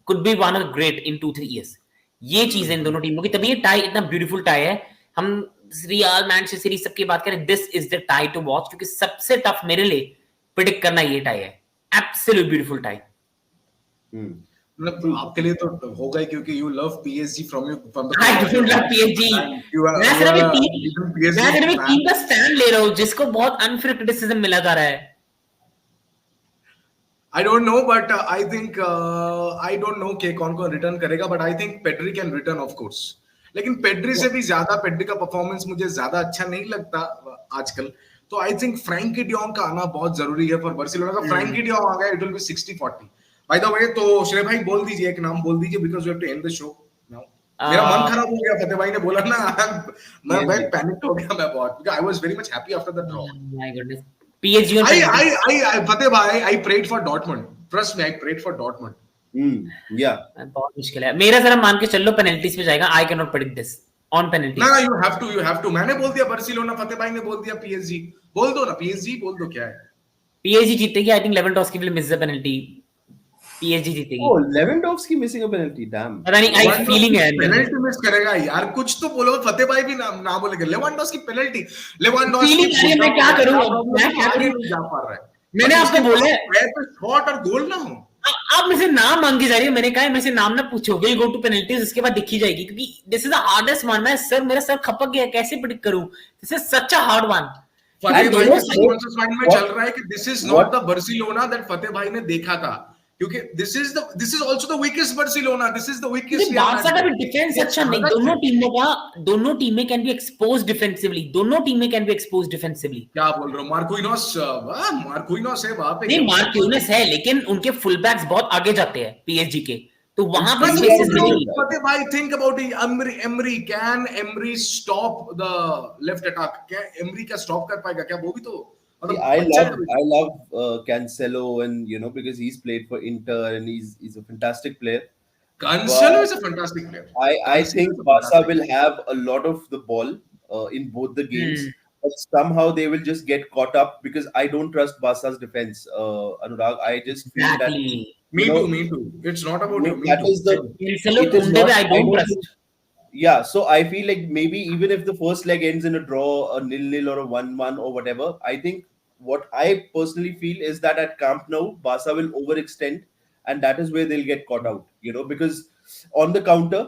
could be one of great in 2-3 years. ये चीज है इन दोनों टीमों की, तभी ये टाई इतना ब्यूटीफुल टाई है। हम रियल मैनचेस्टर सिटी सबकी बात करें, this is the tie to watch, क्योंकि सबसे टफ मेरे लिए प्रेडिक्ट करना ये टाई है, एब्सोल्यूट ब्यूटीफुल टाई। मतलब आपके लिए तो होगा ही, क्योंकि you love PSG from the I don't love PSG. मैं सिर्फ एक टीम का स्टैंड ले रहा हूं जिसको बहुत अनफेयर क्रिटिसिज्म मिला जा रहा है। I don't know, but I think I don't know कि कौन कौन रिटर्न करेगा, but I think Pedri can return of course. लेकिन पेड्री से भी ज्यादा पेड्री का परफॉर्मेंस मुझे ज्यादा अच्छा नहीं लगता आजकल, तो आई थिंक फ्रैंकी डियोंग का आना बहुत जरूरी है फॉर बार्सिलोना का। फ्रैंकी डियोंग आ गया, it will be 60-40 by the way. तो श्रेय भाई बोल दीजिए, एक नाम बोल दीजिए, because we have to end the show now. मेरा मन खराब हो गया, फतेह भाई ने बोला ना, मैं भाई पैनिक हो गया मैं बहुत, because I was very much happy after the draw. My goodness, PSG I फतेह भाई, I prayed for Dortmund. Trust me, I prayed for Dortmund. Yeah. बहुत मुश्किल है मेरा। जरा मान के चलो पेनल्टीज पे जाएगा, I can not predict this on penalty. ना you have to. मैंने बोल दिया बार्सिलोना, फतेह भाई ने बोल दिया पीएसजी। बोल दो ना पीएसजी, बोल दो क्या है। पीएसजी जीतेगी, I think Lewandowski will miss the penalty, PSG जीतेगी। Oh, Lewandowski missing a penalty. Damn. पता नहीं, आई फीलिंग है पेनल्टी मिस करेगा यार, कुछ तो बोलो। फतेह भाई भी ना बोलेंगे लेवांडोव्स्की पेनल्टी, लेवांडोव्स्की फीलिंग है, मैं क्या करूं, मैं क्या करूं, नहीं जा पा रहा है। मैंने आपको बोला है तो शॉट और गोल ना हो। आप मेरे से नाम मांगी जा रही है, मैंने कहा मेरे से नाम ना पूछो, विल गो टू पेनल्टीज, उसके बाद दिखी जाएगी, क्योंकि this is the hardest one. मैं सर, मेरा सर खपक गया, कैसे प्रेडिक्ट करूं, this is such a hard one. Fateh भाई के सबकॉन्शियस माइंड में चल रहा है कि this is not the Barcelona that Fateh भाई ने देखा था। क्योंकि this is also the weakest Barcelona, this is the weakest लेकिन Real बारसा का भी Madrid. डिफेंस ये अच्छा नहीं, हालत है। दोनों टीमें कैन बी एक्सपोज डिफेंसिवली, दोनों टीमें कैन बी एक्सपोज डिफेंसिवली। क्या बोल रहे हो? मार्कुइनोस है वहां पे, नहीं, क्या मार्क्यूनेस है, लेकिन उनके फुल बैक्स बहुत आगे जाते हैं पीएसजी के, तो वहां पे But स्पेसेस yeah, नहीं। Fateh bhai, think about it. Emery, can Emery stop the left attack? क्या Emery क्या stop कर पाएगा? क्या वो भी तो See, मतलब I बच्चा love है। I love Cancelo, and you know, because he's played for Inter and he's a fantastic player. Cancelo is But a fantastic player. I Cancelo think is a Barca fantastic will player. have a lot of the ball in both the games, hmm, but somehow they will just get caught up because I don't trust Barca's defense. Anurag, I just feel that exactly. you know Me too. It's not about you. Me that too. is the Same. Cancelo it is कुंडे पे not. I I don't don't think. Trust. Yeah, so I feel like maybe even if the first leg ends in a draw, a 0-0 or a 1-1 or whatever, I think what I personally feel is that at Camp Nou, Barca will overextend, and that is where they'll get caught out. You know, because on the counter,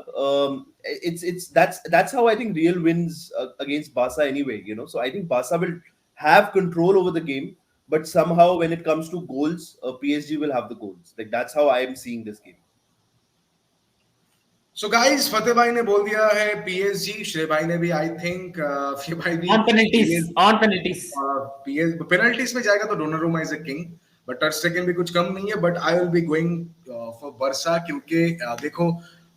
it's that's how I think Real wins against Barca anyway. You know, so I think Barca will have control over the game, but somehow when it comes to goals, PSG will have the goals. Like that's how I am seeing this game. So guys, फतेह भाई ने बोल दिया है PSG, श्रेय भाई ने भी, I think श्रेय भाई भी on penalties, on penalties. Penalties में जाएगा तो Donnarumma is a king, but टर स्टेगन भी कुछ कम नहीं है, but I will be going for bursa, क्योंकि देखो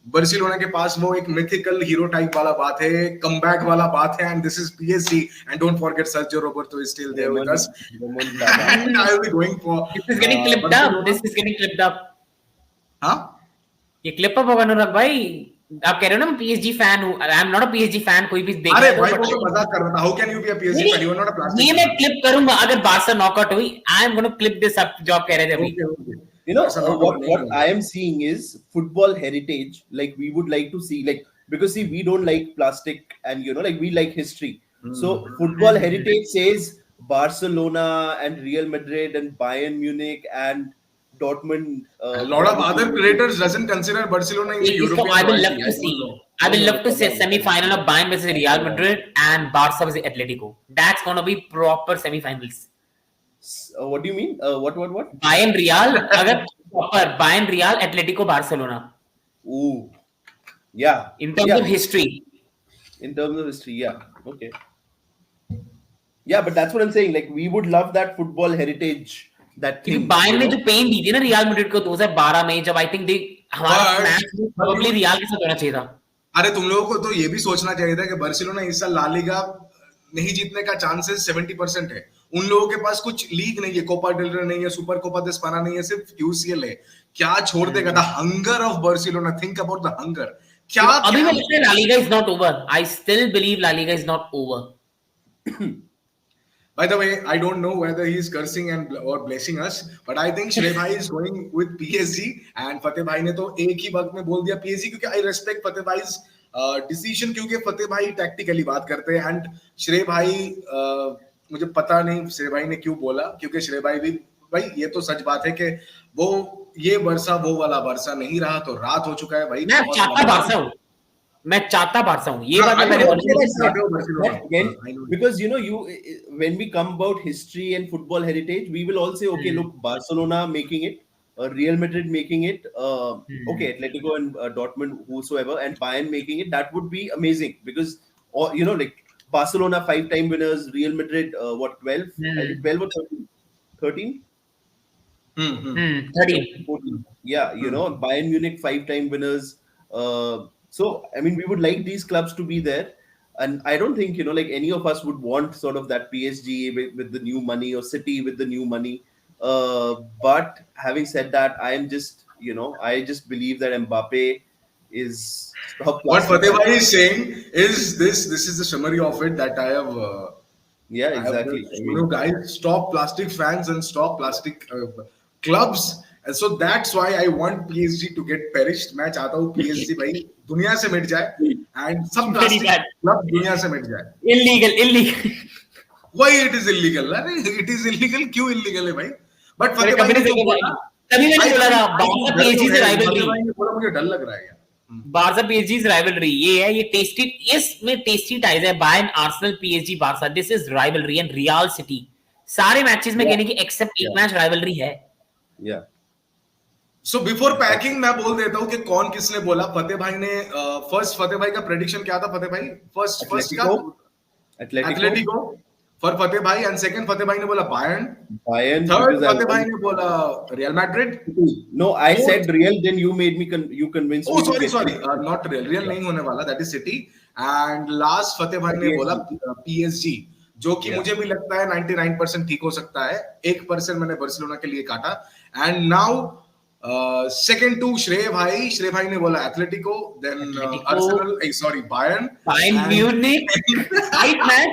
बार्सिलोना के पास वो एक मिथिकल हीरो टाइप वाला बात है, कमबैक वाला बात है, and this is PSG, and don't forget Sergio Roberto is still there with us, Remontada. And I will be going for this is getting clipped up, this is getting clipped up. हां ये clip up होगा अनुराग भाई। आप कह रहे हो ना मैं पीएसजी फैन हूं, I am not a PSG fan, कोई भी देख अरे रहा भाई है वो तो तो मजाक कर रहा था, how can you be a PSG fan, you are not a plastic ये मैं fan. क्लिप करूंगा अगर बारसा नॉकआउट हुई, I am gonna clip this up जो आप कह रहे थे अभी। Okay. You know Barca not what winning. I am seeing is football heritage. Like we would like to see, like because see we don't like plastic, and you know like we like history. So football heritage says Barcelona and Real Madrid and Bayern Munich and Dortmund. A lot of other creators doesn't consider Barcelona in the इसको European I will love royalty. to see. I will love to see a semi-final of Bayern versus Real Madrid and Barca versus Atletico. That's gonna be proper semi-finals. What do you mean? What? Bayern Real, अगर proper Bayern Real, Atletico Barcelona. Ooh, yeah. In terms yeah. of history. In terms of history, yeah. Okay. Yeah, but that's what I'm saying. Like we would love that football heritage. That क्योंकि thing. Bayern you ने know? जो pen दी थी ना real Madrid को 2012 में, जब I think they हमारा But- match probably real के साथ होना चाहिए था। अरे तुम लोगों को तो ये भी सोचना चाहिए था कि बार्सिलोना इस साल ला लीगा नहीं जीतने का चांसेस 70% है। उन लोगों के पास कुछ लीग नहीं है, कोपा डेल रे नहीं है, सुपर कोपा दे स्पाना नहीं है, सिर्फ यूसीएल है। क्या छोड़ देगा? The hunger of Barcelona, think about the hunger. क्या अभी मैं लगता है La Liga is not over, I still believe La Liga is not over. By the way, I don't know whether he is cursing and or blessing us, but I think Shrey Bhai is going with PSG, and Fateh Bhai ने तो एक ही वक्त में बोल दिया PSG, क्योंकि I respect Fateh Bhai's decision, क्योंकि Fateh Bhai tactically बात करते हैं, and Shrey Bhai मुझे पता नहीं Shrey Bhai ने क्यों बोला, क्योंकि Shrey Bhai भी भाई ये तो सच बात है कि वो ये बरसा वो वाला बरसा नहीं रहा, तो रात हो चुका है भाई। मैं चाहता बारसा हूं, मैं चाहता बारसा हूं, ये बात मैं पहले बोल because you know when we come about history and football heritage, we will all say okay, look, Barcelona making it, Real Madrid making it, okay, Atletico and Dortmund, whosoever, and Bayern making it. That would be amazing because you know like Barcelona 5-time winners, Real Madrid 12, I think 12 or 13. 13. 14. Yeah, you know, Bayern Munich 5-time winners. So I mean, we would like these clubs to be there, and I don't think you know like any of us would want sort of that PSG with the new money or City with the new money. But having said that, I am just you know I just believe that Mbappe is. What Fateh Bhai is saying is this is the summary of it that I have. Yeah, exactly. You know, guys, stop plastic fans and stop plastic clubs. And so that's why I want PSG to get perished. मैं चाहता हूँ PSG भाई दुनिया से मिट जाए and सब plastic club दुनिया से मिट जाए. Illegal. Why it is illegal? अरे it is illegal, क्यों illegal है भाई? But Fateh भाई ने जो बोला, कभी मैंने बोला था बारसा PSG से राइवलरी, Fateh भाई ने बोला मुझे डर लग रहा है यार. बारसा PSG राइवलरी ये है, ये टेस्टी, इसमें टेस्टी टाइज है, Bayern Arsenal PSG Barça, this is rivalry and real city सारे मैचेस में कहने की एक्सेप्ट एक मैच राइवलरी है. Yeah. सो बिफोर पैकिंग मैं बोल देता हूँ कि कौन किसने बोला. फतेह भाई ने फर्स्ट, फतेह भाई का प्रेडिक्शन क्या था फतेह भाई? फर्स्ट का एथलेटिको फॉर फतेह भाई, एंड सेकंड फतेह भाई ने बोला बायर्न, थर्ड फतेह भाई ने बोला real Madrid. No, I said Real, then you made me you convinced me. Oh, sorry, not Real नहीं होने वाला, that is City. And last फतेह भाई ने बोला PSG, जो कि मुझे भी लगता है 99% ठीक हो सकता है. 1% मैंने बार्सिलोना के लिए काटा. And now second to श्रेय भाई ने बोला Atletico, then Arsenal, sorry, Bayern Munich. Right, man.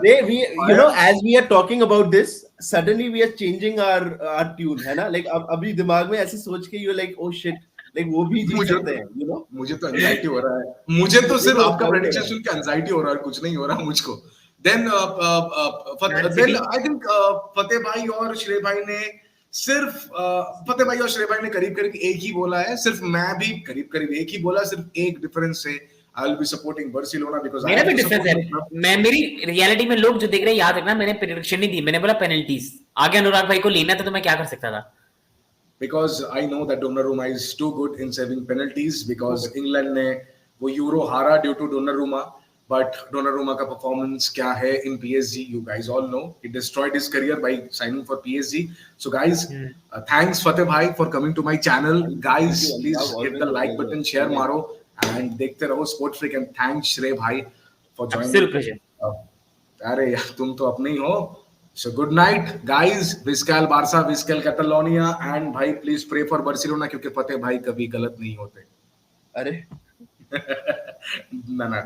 You know, as we are talking about this, suddenly we are changing our tune, है ना? Like अभी दिमाग में ऐसे सोच के you're like, oh shit, like वो भी जीत सकते हैं, you know? मुझे तो एंजाइटी हो रहा है. मुझे तो सिर्फ आपका प्रेडिक्शन सुन के एंजाइटी हो रहा है, कुछ नहीं हो रहा मुझको. Then I think फतेह भाई और श्रेय भाई ने सिर्फ फतेह भाई और श्रेय भाई ने करीब करीब एक ही बोला है. सिर्फ मैं भी करीब करीब एक ही बोला, सिर्फ एक डिफरेंस से आई will be supporting Barcelona because मेरा भी डिफरेंस है. मैं मेरी रियलिटी में लोग जो देख रहे हैं, याद रखना मैंने प्रेडिक्शन नहीं दी, मैंने बोला पेनल्टीज. आगे अनुराग भाई को लेना था तो मैं क्या कर सकता था? Because I know that Donnarumma is too good in saving penalties, because England ने वो यूरो हारा due to Donnarumma. But Donnarumma का performance क्या है in PSG, you guys all know. He destroyed his career by signing for PSG. So guys, thanks Fateh bhai for coming to my channel. Guys, please hit the like button, share मारो, and देखते रहो Sport Freak, and thanks श्रेय भाई for joining. Absolute pleasure. अरे यार तुम तो अपने ही हो. So good night, guys. Viscal Barca, Viscal Catalonia, and भाई please pray for Barcelona, क्योंकि फतेह भाई कभी गलत नहीं होते. अरे ना